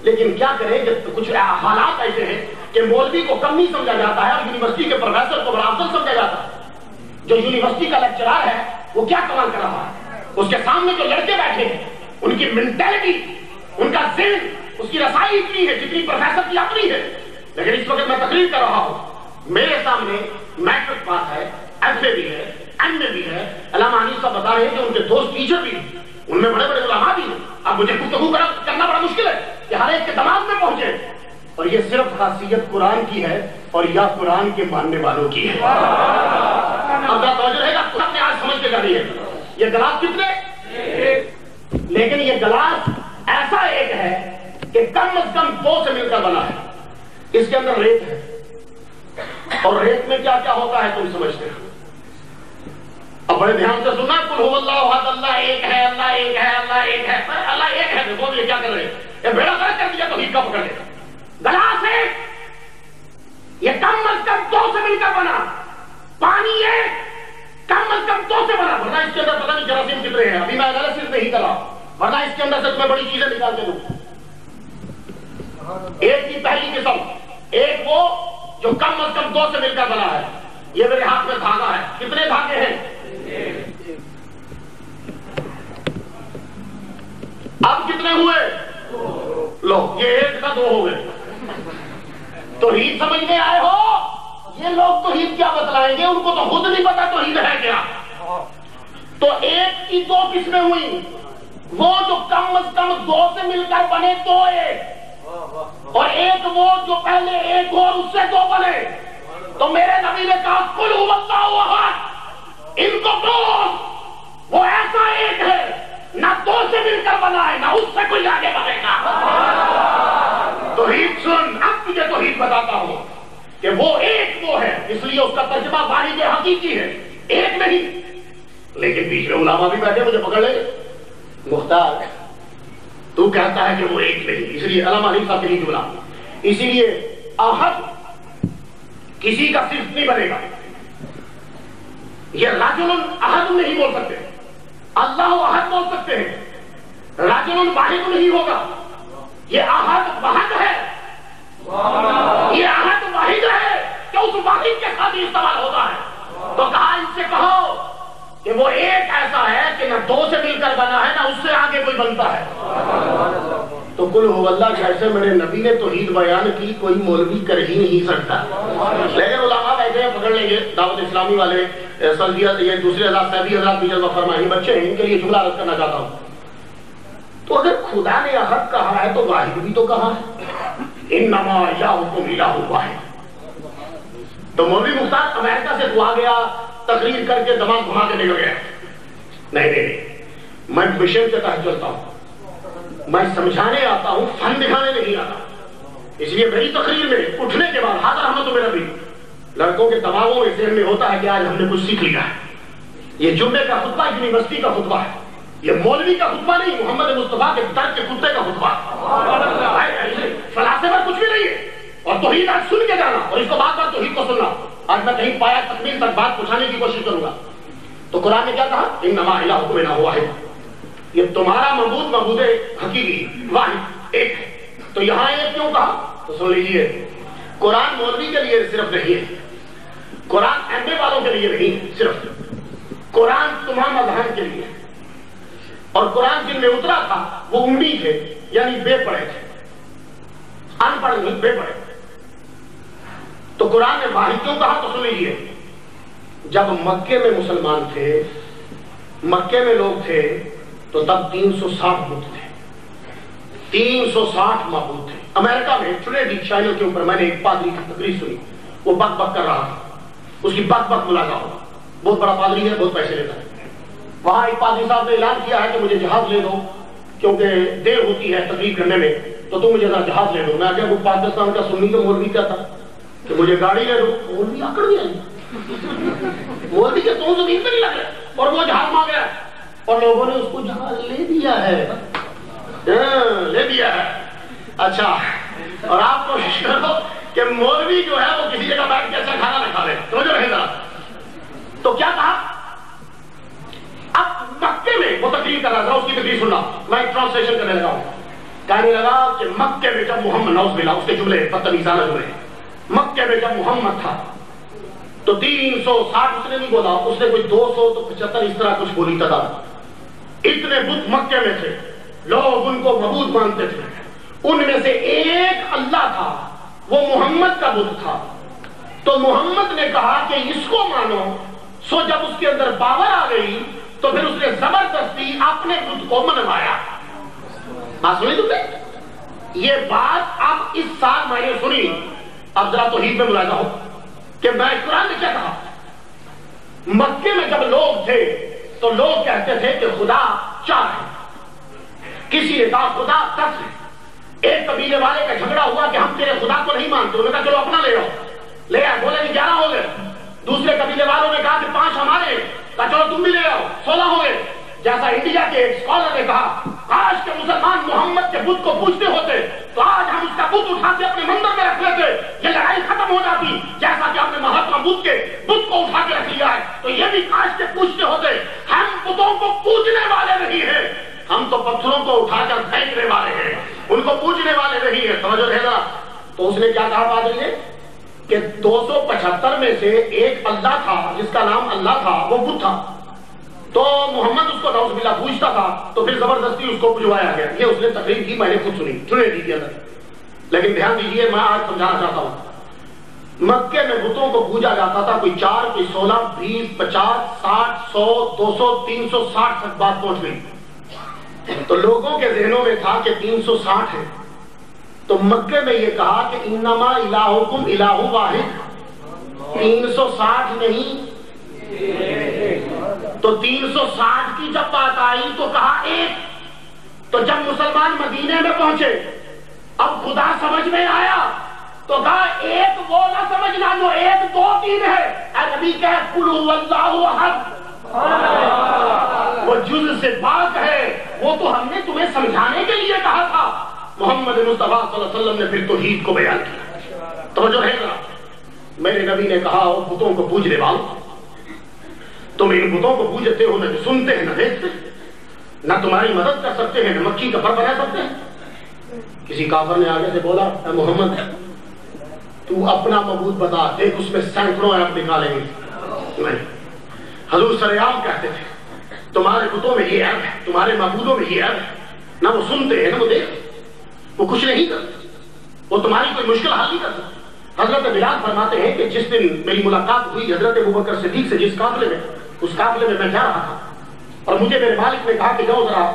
لیکن کیا کریں کہ کچھ حالات ایسے ہیں کہ مولوی کو کم نہیں سمجھا جاتا ہے اور یونیورسٹی کے پروفیسر کو بڑا افضل سمجھا جاتا ہے۔ جو یونیورسٹی کا لیکچرار ہے وہ کیا کمال کر رہا ہے، اس کے سامنے جو لڑکے بیٹھے ہیں ان کی مینٹیلٹی، ان کا ذہن، اس کی رسائی اتنی ہے جتنی پروفیسر کی اپنی ہے۔ لیکن اس وقت میں تقریر کر رہا ہوں، میرے سامنے میٹرک پاس ہے، ایف اے بھی ہے، ایم اے بھی ہے، علامہ حنیف صاحب بتا رہے ہیں کہ ان کے دوست ٹیچر بھی ہیں، ان میں بڑے بڑے علماء بھی ہیں۔ اب مجھے گفتگو کرنا بڑا مشکل ہے کہ ہر ایک کے دماغ میں پہنچے، اور یہ صرف خاصیت قرآن کی ہے اور یا قرآن کے ماننے والوں کی ہے۔ اب توجہ رہے گا، آپ نے آج سمجھ کے جانی ہے یہ گلاس کتنے، لیکن یہ گلاس ایسا ایک ہے کہ کم از کم 2 سے مل کر بنا ہے۔ اس کے اندر ریت ہے، اور ریت میں کیا کیا ہوتا ہے تم سمجھتے ہیں؟ اب بڑے دھیان سے سننا، قل هو اللہ احد، اللہ ایک ہے، اللہ ایک ہے، اللہ ایک ہے، اللہ ایک ہے۔ دیکھو یہ کیا کر رہے ہیں، یہ بیڑا غلط کر دیا تو ہی کا پکڑ لے۔ گلاس ایک، یہ کم از کم 2 سے مل کر بنا، پانی ایک، کم از کم 2 سے بنا، ورنہ اس کے اندر پتہ نہیں جراثیم کتنے ہیں، ابھی میں انالیسس نہیں کر رہا، ورنہ اس کے اندر سے تمہیں بڑی چیزیں نکال کے دوں۔ ایک کی پہلی قسم، ایک وہ جو کم از کم 2 سے مل کر بنا ہے۔ یہ میرے ہاتھ میں دھاگا ہے، کتنے دھاگے ہیں؟ اب کتنے ہوئے؟ لو یہ 1 کا 2 ہو گئے۔ توحید سمجھنے آئے ہو؟ یہ لوگ توحید کیا بتلائیں گے، ان کو تو خود نہیں پتا توحید ہے کیا۔ تو 1 کی 2 قسمیں ہوئی، وہ جو کم از کم 2 سے مل کر بنے 2 ایک، اور ایک وہ جو پہلے 1 ہو اور اس سے 2 بنے۔ تو میرے نبی نے کہا قل هو اللہ احد، ان کو ڈھونڈ، وہ ایسا ایک ہے نہ 2 سے مل کر بنا ہے نہ اس سے کوئی آگے بڑھے گا۔ توحید سن، اب تجھے توحید بتاتا ہوں کہ وہ ایک وہ ہے، اس لیے اس کا ترجمہ واحد حقیقی ہے، ایک نہیں۔ لیکن بیچ میں علماء بھی بیٹھے مجھے پکڑ لیں گے، مختار تو کہتا ہے کہ وہ ایک نہیں، اس لیے علامہ حنیف صاحب کے نہیں بولا، اسی لیے احد کسی کا صرف نہیں بنے گا۔ یہ رجل احد نہیں بول سکتے، اللہ احد بول سکتے ہیں، رجل واحد نہیں ہوگا۔ یہ احد واحد ہے، یہ احد واحد ہے کہ اس واحد کے ساتھ استعمال ہوتا ہے۔ تو کہا ان سے کہو کہ وہ ایک ایسا ہے کہ نہ 2 سے مل کر بنا ہے نہ اس سے آگے کوئی بنتا ہے۔ تو قل هو اللہ جیسے میرے نبی نے توحید بیان کی کوئی مولوی کر ہی نہیں سکتا، لیکن علماء بیٹھے ہیں پکڑ لیں گے، دعوت اسلامی والے، سلفیت، یہ دوسرے حضرات سیدی حضرات بھی جذبہ فرمائی بچے ہیں، ان کے لیے جملہ عرض کرنا چاہتا ہوں۔ تو اگر خدا نے احد کہا ہے تو واحد بھی تو کہا ہے، انما الہکم الہ واحد۔ تو مولوی مختار امریکہ سے دعا گیا، تقریر کر کے دماغ گھما کے نکل گیا۔ نہیں، میں مشن کے تحت چلتا ہوں، میں سمجھانے آتا ہوں، فن دکھانے نہیں آتا۔ اس لیے میری تقریر میں اٹھنے کے بعد حاضر احمد میرا بھی لڑکوں کے دماغوں میں ذہن میں ہوتا ہے کہ آج ہم نے کچھ سیکھ لیا ہے۔ یہ جمعے کا خطبہ یونیورسٹی کا خطبہ ہے، یہ مولوی کا خطبہ نہیں، محمد مصطفیٰ کے در کے کتے کا خطبہ۔ فلاسفہ پر کچھ بھی نہیں ہے، اور توحید آج سن کے جانا اور اس کو بار بار توحید کو سننا۔ آج میں کہیں پایا تکمیل تک بات پہنچانے کی کوشش کروں گا۔ تو قرآن نے کیا کہا؟ انما الہکم الہ واحد، یہ تمہارا معبود حقیقی واحد ایک ہے۔ تو یہاں ایک کیوں کہا؟ تو سن لیجیے، قرآن مولوی کے لیے صرف نہیں ہے، قرآن ایم اے والوں کے لیے نہیں، صرف قرآن تمام اذہان کے لیے. اور قرآن جن میں اترا تھا وہ امی تھے، یعنی بے پڑھے تھے، ان پڑھ نہیں، بے پڑھے. تو قرآن نے واحد کیوں کہا تو سن لیجیے. جب مکے میں مسلمان تھے، مکے میں لوگ تھے، تو تب 360 بت تھے، 360 معبود تھے. امریکہ میں ٹریڈی چینل کے اوپر میں نے ایک پادری کی تقریر سنی، وہ بک بک کر رہا تھا، اس کی بک بک ملاقہ ہوا. بہت بڑا پادری ہے، بہت پیسے لیتا ہے. وہاں ایک پادری صاحب نے اعلان کیا ہے کہ مجھے جہاز لے دو، کیونکہ دیر ہوتی ہے تقریر کرنے میں، تو تم مجھے ذرا جہاز لے دو. میں کیا وہ پاکستان کا سنی تو مولوی کیا تھا کہ مجھے گاڑی لے دو. مولوی آکڑ گیا، مولوی کے تو زمین پہ نہیں لگ رہے، اور وہ جہاز مانگ گیا، اور لوگوں نے اس کو جہاز لے دیا ہے، لے دیا ہے. اچھا، اور آپ کوشش کرو کہ مولوی جو ہے وہ کسی جگہ بیٹھ کے اچھا کھانا نہ کھا لے. سمجھو رہے ذرا. تو کیا کہا؟ اب مکے میں وہ تقریر کر رہا تھا، اس کی تقریر سننا، میں ٹرانسلیشن کرنے لگا ہوں. کہنے لگا کہ مکے میں جب محمد، نعوذ باللہ، اس کے جملے بدتمیزانہ جملے، مکے میں جب محمد تھا تو 360 اس نے نہیں بولا، اس نے کوئی 200 تو 75 اس طرح کچھ بولی تعداد. اتنے بت مکے میں تھے، لوگ ان کو معبود مانتے تھے. ان میں سے ایک اللہ تھا، وہ محمد کا بت تھا. تو محمد نے کہا کہ اس کو مانو. سو جب اس کے اندر باور آ گئی تو پھر اس نے زبردستی اپنے بت کو منوایا. بات سنی تم نے؟ یہ بات اب اس سال میں نے سنی. اب ذرا توحید میں ملاحظہ ہو کہ میں قرآن نے کیا کہا. مکے میں جب لوگ تھے تو لوگ کہتے تھے کہ خدا 4 ہے. کسی نے کہا خدا 10 ہے. ایک قبیلے والے کا جھگڑا ہوا کہ ہم تیرے خدا کو نہیں مانتے. انہوں نے کہا چلو اپنا لے آؤ. لے آئے، بولے کہ 11 ہو گئے. دوسرے قبیلے والوں نے کہا کہ 5 ہمارے ہیں. کہا چلو تم بھی لے آؤ، 16 ہو گئے. جیسا انڈیا کے ایک اسکالر نے کہا کاش کے مسلمان محمد کے بت کو پوجتے ہوتے تو آج ہم اس کا بت اٹھا کے اپنے مندر میں رکھ لیتے، یہ لڑائی ختم ہو جاتی. جیسا کہ ہم نے مہاتما بدھ کے بت کو اٹھا کے رکھ لیا ہے تو یہ بھی کاش کے پوجتے ہوتے. ہم بتوں کو پوجنے والے نہیں ہیں، ہم تو پتھروں کو اٹھا کر پھینکنے والے ہیں، ان کو پوجنے والے نہیں ہیں. سمجھو رہے. تو اس نے کیا کہا پادری نے کہ 275 میں سے ایک اللہ تھا جس کا نام اللہ تھا، وہ بت تھا. تو محمد اس کو نعوذ باللہ پوچھتا تھا تو پھر زبردستی اس کو پجوایا گیا. یہ اس نے تقریر کی، میں نے خود سنی، سنے دی تھی اندر. لیکن دھیان دیجیے، میں آج سمجھانا چاہتا ہوں. مکے میں بتوں کو پوجا جاتا تھا، کوئی 4، کوئی 16، 20، 50، 60، 100، 200، 360 تک بات پہنچ گئی. تو لوگوں کے ذہنوں میں تھا کہ 360 ہے. تو مکے میں یہ کہا کہ انما الہکم الہ واحد، 360 نہیں. تو 360 کی جب بات آئی تو کہا ایک. تو جب مسلمان مدینے میں پہنچے، اب خدا سمجھ میں آیا تو کہا ایک وہ نہ سمجھنا جو 1، 2، 3 ہے. اے نبی کہے قل هو اللہ احد، وہ جز سے پاک ہے، وہ تو ہم نے تمہیں سمجھانے کے لیے کہا تھا. محمد مصطفیٰ صلی اللہ علیہ وسلم نے پھر توحید کو بیان کیا. توجہ ہے ذرا. میرے نبی نے کہا وہ بتوں کو پوجنے والوں، تم ان بتوں کو پوجتے ہو، نہ جو سنتے ہیں نہ دیکھتے، نہ تمہاری مدد کر سکتے ہیں، نہ مکھی کا پر بنا سکتے ہیں. کسی کافر نے آگے سے بولا اے محمد تو اپنا معبود بتا، دیکھ اس میں سینکڑوں عیب نکالیں گے. نہیں، حضور سرعام کہتے تھے تمہارے بتوں میں یہ عیب ہے، تمہارے معبودوں میں یہ عیب ہے، نہ وہ سنتے ہیں نہ وہ دیکھتے، وہ کچھ نہیں کرتے، وہ تمہاری کوئی مشکل حل نہیں کر سکتے. حضرت بلال فرماتے ہیں کہ جس دن میری ملاقات ہوئی حضرت ابوبکر صدیق سے جس قافلے میں، اس قافلے میں جا رہا تھا اور مجھے میرے مالک نے کہا کہ جاؤ ذرا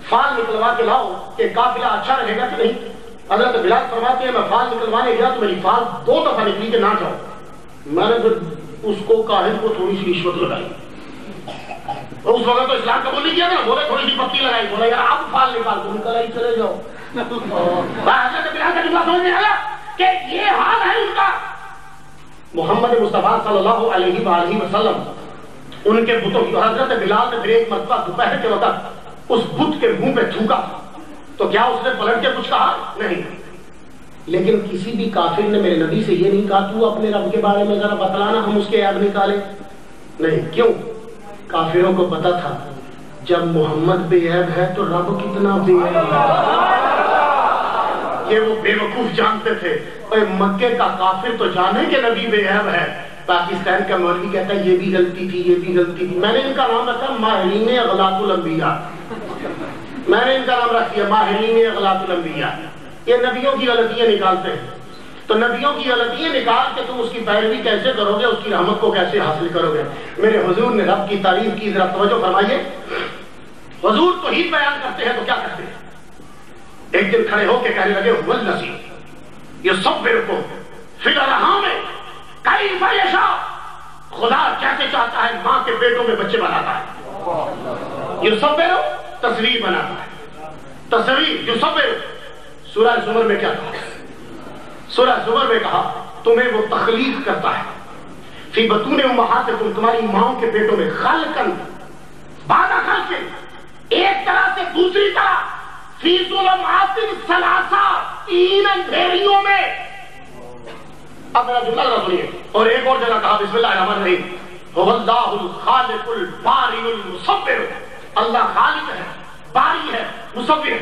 فال نکلوا کے لاؤ کہ قافلہ اچھا رہے گا کہ نہیں. حضرت بلال فرماتے ہیں میں فال نکلوانے گیا تو میری فال 2 دفعہ نکلی کہ نہ جاؤ. میں نے پھر اس کو کاہن کو تھوڑی سی رشوت لگائی. اس وقت تو اسلام قبول نہیں کیا نا، بولے تھوڑی سی پتی لگائی، بولا یار اب فال نکال دو، نکل آئی چلے جاؤ. حضرت بلال کا جملہ سمجھ میں آیا کہ یہ حال ہے ان کا. محمد مصطفیٰ صلی اللہ علیہ وآلہ وسلم ان کے بتوں کی. حضرت بلال نے پھر ایک مرتبہ دوپہر کے وقت اس بت کے منہ پہ تھوکا تو کیا اس نے پلٹ کے کچھ کہا؟ نہیں. لیکن کسی بھی کافر نے میرے نبی سے یہ نہیں کہا تو اپنے رب کے بارے میں ذرا بتلانا ہم اس کے عیب نکالیں. نہیں. کیوں؟ کافروں کو پتا تھا جب محمد بے عیب ہے تو رب کتنا بے عیب ہے. یہ وہ بے وقوف جانتے تھے. اور مکے کا کافر تو جانے کہ نبی بے عیب ہے، پاکستان کا مولوی کہتا ہے یہ بھی غلطی تھی یہ بھی غلطی تھی۔ میں نے ان کا نام رکھا ماہرین اغلاط الانبیاء، میں نے ان کا نام رکھ دیا ماہرین اغلاط الانبیاء۔ یہ نبیوں کی غلطیاں نکالتے ہیں، تو نبیوں کی غلطیاں نکال کے تم اس کی پیروی کیسے کرو گے، اس کی رحمت کو کیسے حاصل کرو گے؟ میرے حضور نے رب کی تعریف کی، ذرا توجہ فرمائیے۔ حضور توحید بیان کرتے ہیں تو کیا کرتے ہیں؟ ایک دن کھڑے ہو کے کہنے لگے والذی یصورکم فی الارحام کیف یشاء، خدا کیسے چاہتا ہے ماں کے پیٹوں میں بچے بناتا ہے۔ یصور تصویر بناتا ہے، تصویر یصور۔ سورہ زمر میں کیا کہا؟ سورہ زمر میں کہا تمہیں وہ تخلیق کرتا ہے فی بطون امہاتکم، تمہاری ماؤں کے پیٹوں میں، خلقا بعد خلق، ایک طرح سے دوسری طرح، فی ظلمات ثلاثہ، تین اندھیریوں میں۔ اب میرا جملہ ذرا سنیے، اور ایک اور جگہ کہا بسم اللہ الرحمن الرحیم هو اللہ الخالق الباری المصور، اللہ خالق ہے، باری ہے، مصور ہے۔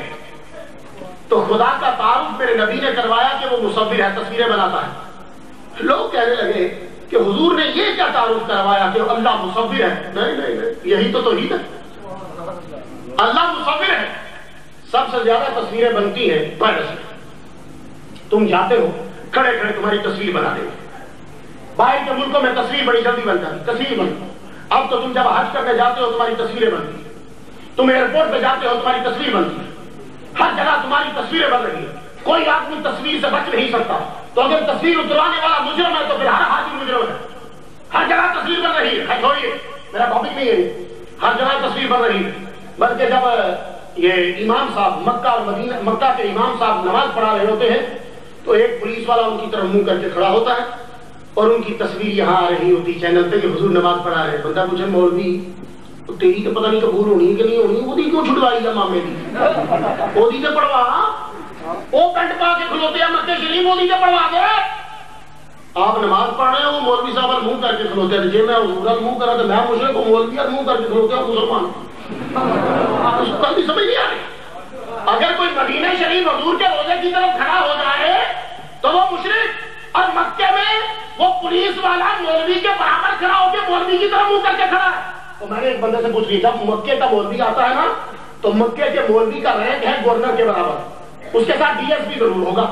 تو خدا کا تعارف میرے نبی نے کروایا کہ وہ مصور ہے، تصویریں بناتا ہے۔ لوگ کہنے لگے کہ حضور نے یہ کیا تعارف کروایا کہ اللہ مصور ہے؟ نہیں نہیں نہیں، یہی تو توحید ہے، اللہ مصور ہے۔ سب سے زیادہ تصویریں بنتی ہیں پیرس میں، تم جاتے ہو کھڑے کھڑے تمہاری تصویر بنا دیں گے۔ باہر کے ملکوں میں تصویر بڑی جلدی بن جاتی، تصویر بنتی۔ اب تو تم جب حج کرنے جاتے ہو تمہاری تصویریں بنتی ہیں، تم ایئرپورٹ پہ جاتے ہو تمہاری تصویر بنتی ہے، ہر جگہ تمہاری تصویریں بن رہی ہیں، کوئی آدمی تصویر سے بچ نہیں سکتا۔ تو اگر تصویر اتروانے والا مجرم ہے تو پھر ہر حاجی مجرم ہے، ہر جگہ تصویر بن رہی ہے۔ چھوڑیے، میرا ٹاپک نہیں ہے، ہر جگہ تصویر بن رہی ہے۔ بلکہ جب یہ امام صاحب مکہ اور مدینہ، مکہ کے امام صاحب نماز پڑھا رہے ہوتے ہیں تو ایک پولیس والا ان کی طرف منہ کر کے کھڑا ہوتا ہے اور ان کی تصویر یہاں آ رہی ہوتی چینل پہ کہ حضور نماز پڑھا رہے ہیں۔ بندہ پوچھے مولوی تیری تو پتہ نہیں قبول ہونی ہے کہ نہیں ہونی، وہ کیوں چھٹوائی ہے مامے دی؟ وہ سے پڑھوا، وہ پینٹ پا کے کھلوتے ہیں مکے شریف، وہ سے پڑھوا دے۔ آپ نماز پڑھ رہے ہیں، وہ مولوی صاحب منہ کر کے کھلوتے ہیں، جی میں حضور منہ کرا تو میں مشرک ہوں، مولوی منہ کر کے کھلوتے ہیں مسلمان۔ اس کو کبھی سمجھ نہیں آ رہی۔ اگر کوئی مدینہ شریف حضور کے روزے کی طرف کھڑا ہو جائے تو وہ مشرک، اور مکے میں وہ پولیس والا مولوی کے برابر کھڑا ہو کے مولوی کی طرف منہ کر کے کھڑا ہے۔ تو میں نے ایک بندے سے پوچھ لی، جب مکے کا مولوی آتا ہے نا تو مکے کے مولوی کا رینک ہے گورنر کے برابر، اس کے ساتھ ڈی ایس پی ضرور ہوگا،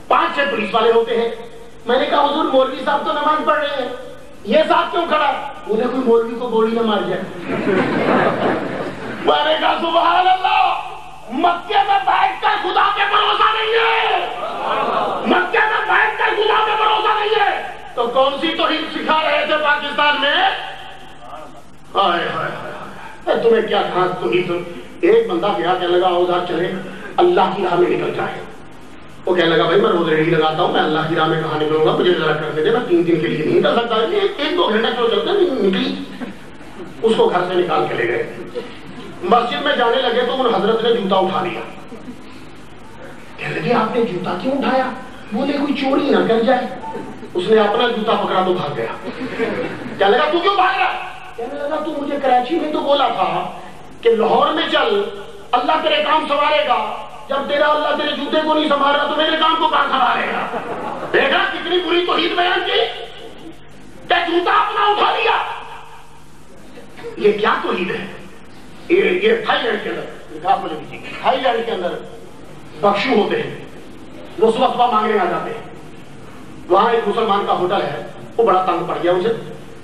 5-6 پولیس والے ہوتے ہیں۔ میں نے کہا حضور مولوی صاحب تو نماز پڑھ رہے ہیں، یہ ساتھ کیوں کھڑا ہے؟ بولے کوئی مولوی کو گولی نہ مار جائے۔ میں نے کہا سبحان اللہ، مکے میں بیٹھ کر خدا پہ بھروسہ نہیں ہے، مکے میں بیٹھ کر خدا پہ بھروسہ نہیں ہے، تو کون سی توحید سکھا رہے تھے پاکستان میں؟ ہائے ہائے ہائے، تمہیں کیا کہا توحید؟ ایک بندہ گیا کہنے لگا اوزار چلے اللہ کی راہ میں نکل جائے۔ وہ کہنے لگا بھائی میں روز ریڑھی لگاتا ہوں، میں اللہ کی راہ میں کہاں نکلوں گا، مجھے ذرا کرنے دے، میں 3 دن کے لیے نہیں کر سکتا، 1-2 گھنٹہ کیوں چلتا ہے، نکلی۔ اس کو گھر سے نکال کے لے گئے، مسجد میں جانے لگے تو ان حضرت نے جوتا اٹھا لیا۔ کہنے لگے آپ نے جوتا کیوں اٹھایا؟ بولے کوئی چوری نہ کر جائے۔ اس نے اپنا جوتا پکڑا تو بھاگ گیا۔ کہنے لگا تو کیوں بھاگ رہا؟ کہنے لگا تو مجھے کراچی میں تو بولا تھا کہ لاہور میں چل اللہ تیرے کام سنوارے گا، جب تیرا اللہ تیرے جوتے کو نہیں سنبھال رہا تو میرے کام کو کہاں سنبھالے گا؟ دیکھا کتنی بری توحید بیان کی کہ جوتا اپنا اٹھا لیا۔ یہ کیا توحید ہے؟ یہ تھائی لینڈ کے اندر، تھائی لینڈ کے اندر بخشو ہوتے ہیں، وہ صبح صبح مانگنے آ جاتے ہیں۔ وہاں ایک مسلمان کا ہوٹل ہے، وہ بڑا تنگ پڑ گیا اسے،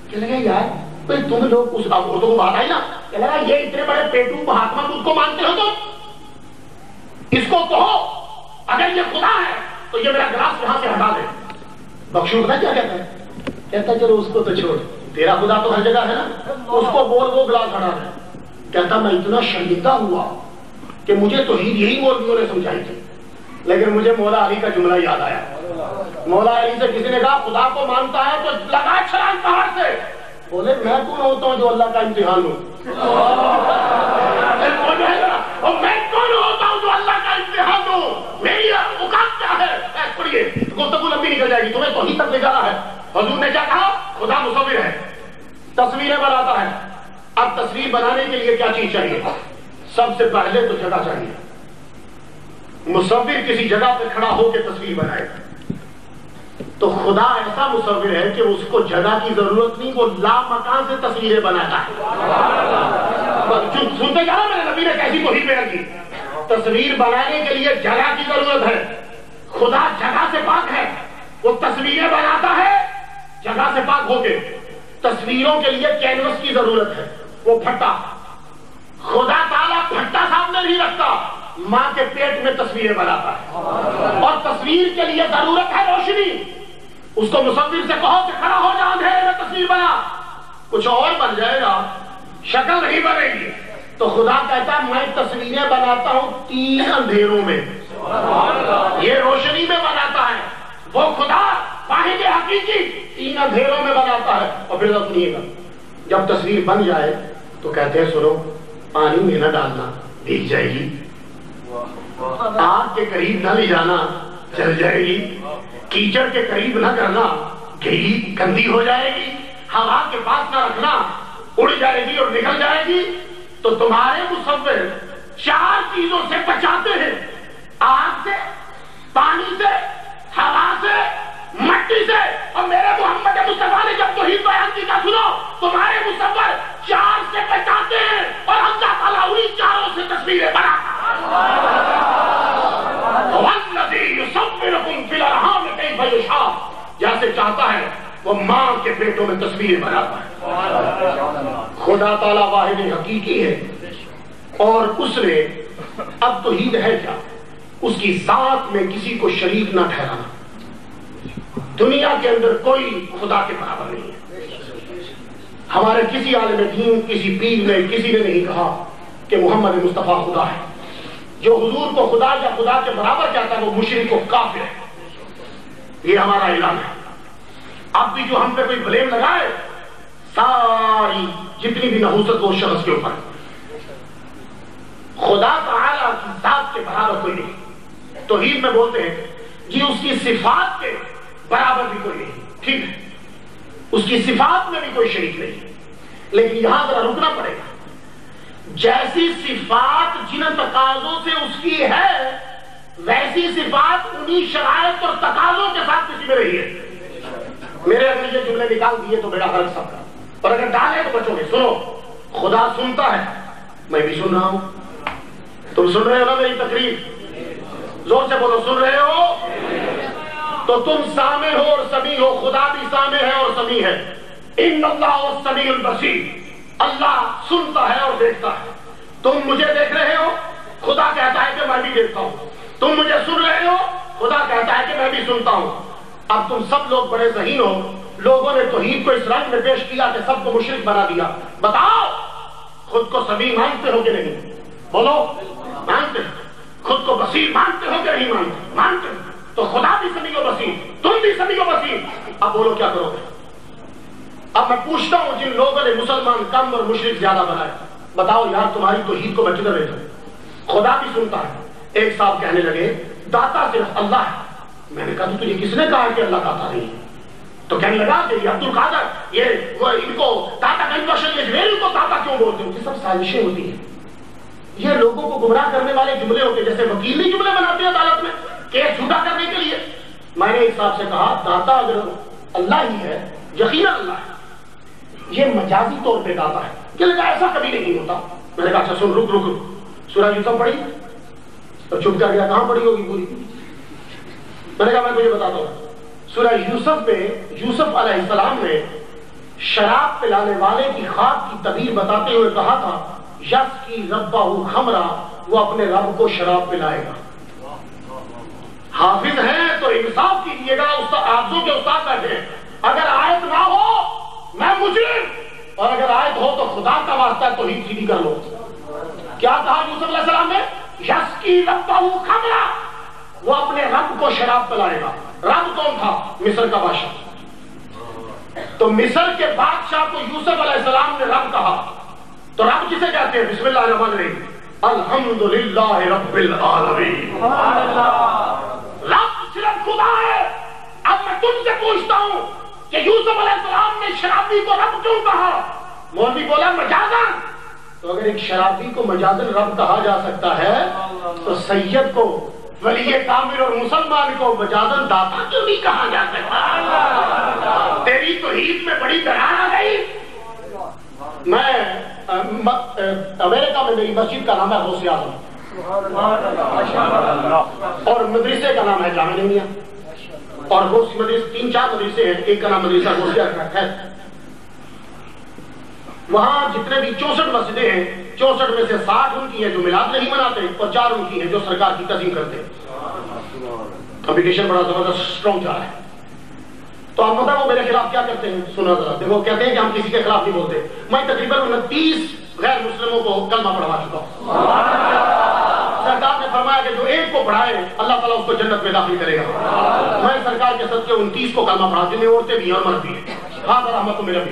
کہنے لگا یار تم لوگ اس عورتوں کو بات آئی نا، کہنے لگا یہ اتنے بڑے پیٹو مہاتما بدھ کو مانتے ہو تم، اس کو کہو اگر یہ خدا ہے تو یہ میرا گلاس یہاں سے ہٹا دے۔ بخشو پتہ کیا کہتا ہے؟ کہتا چلو اس کو تو چھوڑ، تیرا خدا تو ہر جگہ ہے نا، اس کو بول وہ گلاس ہٹا دے۔ کہتا میں اتنا شرمندہ ہوا کہ مجھے توحید یہی مولویوں نے سمجھائی تھی، لیکن مجھے مولا علی کا جملہ یاد آیا۔ مولا علی سے کسی نے کہا خدا کو مانتا ہے تو لگا چھلانگ پہاڑ سے۔ بولے میں کون ہوتا ہوں جو اللہ کا امتحان ہوں؟ اور میں کون ہوتا ہوں جو اللہ کا امتحان ہوں؟ میری اوقات کیا ہے؟ پڑھیے گفتگو لمبی نکل جائے گی، تمہیں توحید تک لے جانا ہے۔ حضور نے کیا کہا؟ خدا مصور ہے، تصویریں بناتا ہے۔ اب تصویر بنانے کے لیے کیا چیز چاہیے؟ سب سے پہلے تو جگہ چاہیے۔ مصور کسی جگہ پہ کھڑا ہو کے تصویر بنائے گا، تو خدا ایسا مصور ہے کہ اس کو جگہ کی ضرورت نہیں، وہ لا مکان سے تصویریں بناتا ہے۔ سنتے جا رہا میرے نبی نے کیسی توحید بیان کی؟ تصویر بنانے کے لیے جگہ کی ضرورت ہے، خدا جگہ سے پاک ہے، وہ تصویریں بناتا ہے جگہ سے پاک ہو کے۔ تصویروں کے لیے کینوس کی ضرورت ہے، وہ پھٹا، خدا تعالیٰ پھٹا سامنے نہیں رکھتا، ماں کے پیٹ میں تصویریں بناتا ہے۔ اور تصویر کے لیے ضرورت ہے روشنی، اس کو مصور سے کہو کہ کھڑا ہو جا اندھیرے میں تصویر بنا، کچھ اور بن جائے گا، شکل نہیں بنے گی۔ تو خدا کہتا ہے میں تصویریں بناتا ہوں 3 اندھیروں میں، یہ روشنی میں بناتا ہے، وہ خدا واحد حقیقی 3 اندھیروں میں بناتا ہے۔ اور پھر سنیے گا، جب تصویر بن جائے تو کہتے ہیں سنو پانی میں نہ ڈالنا، بھیگ جائے گی، آگ کے قریب نہ لے جانا، جل جائے گی، کیچڑ کے قریب نہ کرنا، گیلی گندی ہو جائے گی، ہوا کے پاس نہ رکھنا، اڑ جائے گی اور نکل جائے گی۔ تو تمہارے مصور 4 چیزوں سے بچاتے ہیں، آگ سے، پانی سے، ہوا سے، مٹی سے۔ اور میرے محمد مصطفیٰ نے جب توحید بیان کی کا سنو، تمہارے مصور 4 سے بچاتے ہیں اور اللہ تعالیٰ انہی 4 سے تصویریں بناتا ہے۔ وَالَّذِي يُصَوِّرُكُمْ فِي الْأَرْحَامِ كَيْفَ يَشَاءُ، جیسے چاہتا ہے وہ ماں کے پیٹوں میں تصویریں بناتا ہے۔ خدا تعالیٰ واحد حقیقی ہے، اور اس نے اب توحید ہے کیا؟ اس کی ذات میں کسی کو شریک نہ ٹھہرانا۔ دنیا کے اندر کوئی خدا کے برابر نہیں ہے۔ ہمارے کسی عالم دین، کسی پیر نے، کسی نے نہیں کہا کہ محمد مصطفیٰ خدا ہے۔ جو حضور کو خدا یا خدا کے برابر کہتا ہے وہ مشرک و کافر ہے۔ یہ ہمارا اعلان ہے۔ اب بھی جو ہم پہ کوئی بلیم لگائے، ساری جتنی بھی نحوست وہ شخص کے اوپر، خدا تعالیٰ کی ذات کے برابر کوئی نہیں۔ توحید میں بولتے ہیں جی اس کی صفات کے برابر بھی کوئی نہیں، ٹھیک ہے، اس کی صفات میں بھی کوئی شریک نہیں، لیکن یہاں ذرا رکنا پڑے گا۔ جیسی صفات جن تقاضوں سے اس کی ہے، ویسی صفات انہی شرائط اور تقاضوں کے ساتھ کسی میں رہی ہے۔ میرے اگر یہ جملے نکال دیے تو بیڑا غرق سب کا، اور اگر ڈالے تو بچو گے۔ سنو، خدا سنتا ہے، میں بھی سن رہا ہوں، تم سن رہے ہو نا میری تقریر؟ زور سے بولو، سن رہے ہو؟ تو تم سامع ہو اور سمیع ہو، خدا بھی سامع ہے اور سمیع ہے۔ ان اللہ السمیع البصیر، اللہ سنتا ہے اور دیکھتا ہے۔ تم مجھے دیکھ رہے ہو، خدا کہتا ہے کہ میں بھی دیکھتا ہوں۔ تم مجھے سن رہے ہو، خدا کہتا ہے کہ میں بھی سنتا ہوں۔ اب تم سب لوگ بڑے ذہین ہو، لوگوں نے توحید کو اس رنگ میں پیش کیا کہ سب کو مشرک بنا دیا۔ بتاؤ خود کو سمیع مانتے ہو کہ نہیں؟ بولو، مانتے ہو؟ خود کو بصیر مانتے ہو کہ نہیں مانتے؟ مانتے ہو تو خدا بھی سمیع و بصیر، تم بھی سمیع و بصیر۔ اب بولو کیا کرو گے؟ اب میں پوچھتا ہوں جن لوگوں نے مسلمان کم اور مشرک زیادہ بنائے، بتاؤ یار تمہاری توحید کو میں کدھر لے جاؤں؟ خدا بھی سنتا ہے۔ ایک صاحب کہنے لگے داتا صرف اللہ ہے۔ میں نے کہا تو تجھے کس نے کہا کہ اللہ داتا نہیں ہے؟ تو کہنے لگا کہ یہ عبد القادر، یہ وہ ان کو داتا کا انویشن، یہ ان کو داتا کیوں بولتے ہیں؟ یہ سب سازشیں ہوتی ہیں، یہ لوگوں کو گمراہ کرنے والے جملے ہوتے ہیں، جیسے وکیل نہیں جملے بناتے ہیں عدالت میں کیس جھوٹا کرنے کے لیے۔ میں نے اس صاحب سے کہا داتا اگر اللہ ہی ہے، یقینا اللہ ہے، یہ مجازی طور پہ داتا ہے، کہ لگا ایسا کبھی نہیں ہوتا۔ میں نے کہا اچھا سن، رک سورہ یوسف پڑھی؟ تو چپ کر گیا، کہاں پڑھی ہوگی پوری؟ میں نے کہا میں تجھے بتاتا ہوں، سورہ یوسف میں یوسف علیہ السلام نے شراب پلانے والے کی خواب کی تعبیر بتاتے ہوئے کہا تھا یس کی ربہ خمرہ، وہ اپنے رب کو شراب پلائے گا۔ حافظ ہیں تو انصاف کیجیے گا، آرزو کے استاد بیٹھے ہیں۔ اگر آیت نہ ہو میں مجرم، اور اگر آیت ہو تو خدا کا واسطہ ہے توحید سیدھی کر لو۔ کیا کہا یوسف علیہ السلام نے؟ یس کی ربہ خمرہ، وہ اپنے رب کو شراب پلائے گا۔ رب کون تھا؟ مصر کا بادشاہ۔ تو مصر کے بادشاہ کو یوسف علیہ السلام نے رب کہا، تو رب کسے کہتے ہیں؟ بسم اللہ الرحمن الرحیم، الحمدللہ رب العالمین۔ رب صرف خدا ہے۔ اب میں تم سے پوچھتا ہوں کہ یوسف علیہ السلام نے شرابی کو رب کیوں کہا؟ مولوی بولا مجازن۔ تو اگر ایک شرابی کو مجازن رب کہا جا سکتا ہے تو سید کو ولی کامل اور مسلمان کو مجازن داتا کیوں نہیں کہا جا سکتا؟ تیری توحید میں بڑی درار آ گئی. میں امریکہ میں میری مسجد کا نام ہے غوث اعظم اور مدرسے کا نام ہے جامعہ نعیمیہ اور غوث مدرسے 3-4 مدرسے ہیں. ایک کا نام مدرسہ غوث اعظم ہے. وہاں جتنے بھی 64 مسجدیں ہیں 64 میں سے 60 ان کی ہیں جو میلاد نہیں مناتے اور 4 ان کی ہیں جو سرکار کی تعظیم کرتے ہیں. کمپٹیشن بڑا زبردست اسٹرانگ جا رہا ہے. تو آپ بتائیں وہ میرے خلاف کیا کرتے ہیں؟ سنا ذرا دیکھو. کہتے ہیں کہ ہم کسی کے خلاف نہیں بولتے. میں تقریباً 29 غیر مسلموں کو کلمہ پڑھوا چکا ہوں. سرکار نے فرمایا کہ جو ایک کو پڑھائے اللہ تعالیٰ اس کو جنت میں داخل کرے گا. میں سرکار کے صدقے 29 کو کلمہ پڑھا, جن میں عورتیں بھی ہیں اور مرد بھی ہیں. ہاں رحمت تو میرا بھی.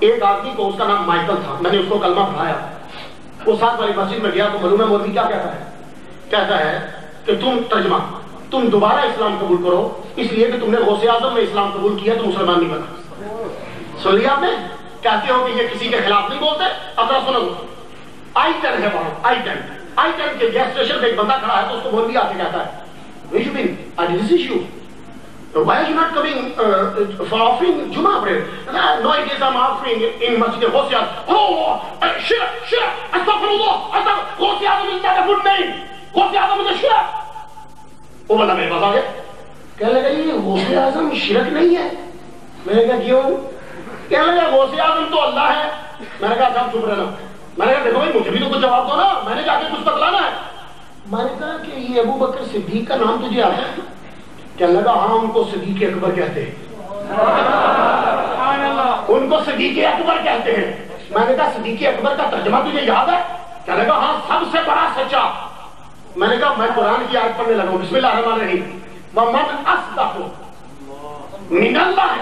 ایک آدمی کو اس کا نام مائیکل تھا, میں نے اس کو کلمہ پڑھایا. وہ ساتھ والی مسجد میں گیا تو معلوم ہے مولوی کیا کہتا ہے؟ کہتا ہے کہ تم دوبارہ اسلام قبول کرو اس لیے کہ تم نے غوث اعظم میں اسلام قبول کیا تو مسلمان نہیں بنا. سن لیا آپ نے؟ کہتے ہو کہ یہ کسی کے خلاف نہیں بولتے. اب ذرا سنو. I-10 ہے وہاں. I-10 کے گیس اسٹیشن پہ ایک بندہ کھڑا ہے تو اس کو مولوی آ کے کہتا ہے Where you been? I did this issue. Why are you not coming for offering Jummah prayer? No, it is I'm offering in Masjid Ghosi Azam. Oh, shirk, astaghfirullah, Ghosi Azam is not a good name. Ghosi Azam is a shirk. وہ بندہ میرے پاس آ گیا, کہنے لگا یہ غوث اعظم شرک نہیں ہے. میں نے کہا کیوں؟ کہنے لگا غوث اعظم تو اللہ ہے. میں نے کہا صاحب چپ رہنا. میں نے کہا دیکھو بھائی مجھے بھی تو کچھ جواب دو نا, میں نے جا کے کچھ بتلانا ہے. میں نے کہا کہ یہ ابو بکر صدیق کا نام تجھے آتا ہے؟ کہنے لگا ہاں ان کو صدیق اکبر کہتے ہیں. ان کو صدیق اکبر کہتے ہیں. میں نے کہا صدیق اکبر کا ترجمہ تجھے یاد ہے؟ کہنے لگا ہاں سب سے بڑا سچا. میں نے کہا میں قرآن کی آیت پڑھنے لگا ہوں. بسم اللہ الرحمن الرحیم. وَمَنْ أَصْدَقُ مِنَ اللَّهِ,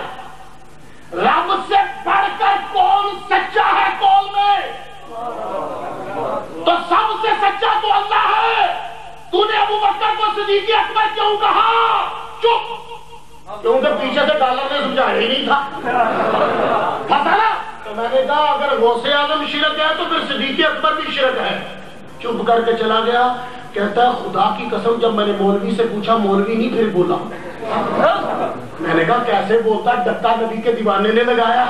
رب سے بڑھ کر کون سچا ہے قول میں؟ تو سب سے سچا تو اللہ ہے. تو نے ابو بکر کو صدیق اکبر کیوں کہا؟ چپ, کیونکہ پیچھے سے ڈالر نے سمجھایا ہی نہیں تھا. پتہ نا. تو میں نے کہا اگر غوث اعظم شرک ہے تو پھر صدیق اکبر بھی شرک ہے. چپ کر کے چلا گیا. کہتا ہے خدا کی قسم جب میں نے مولوی سے پوچھا مولوی نہیں پھر بولا. میں نے کہا کیسے بولتا, ڈکا نبی کے دیوانے نے لگایا.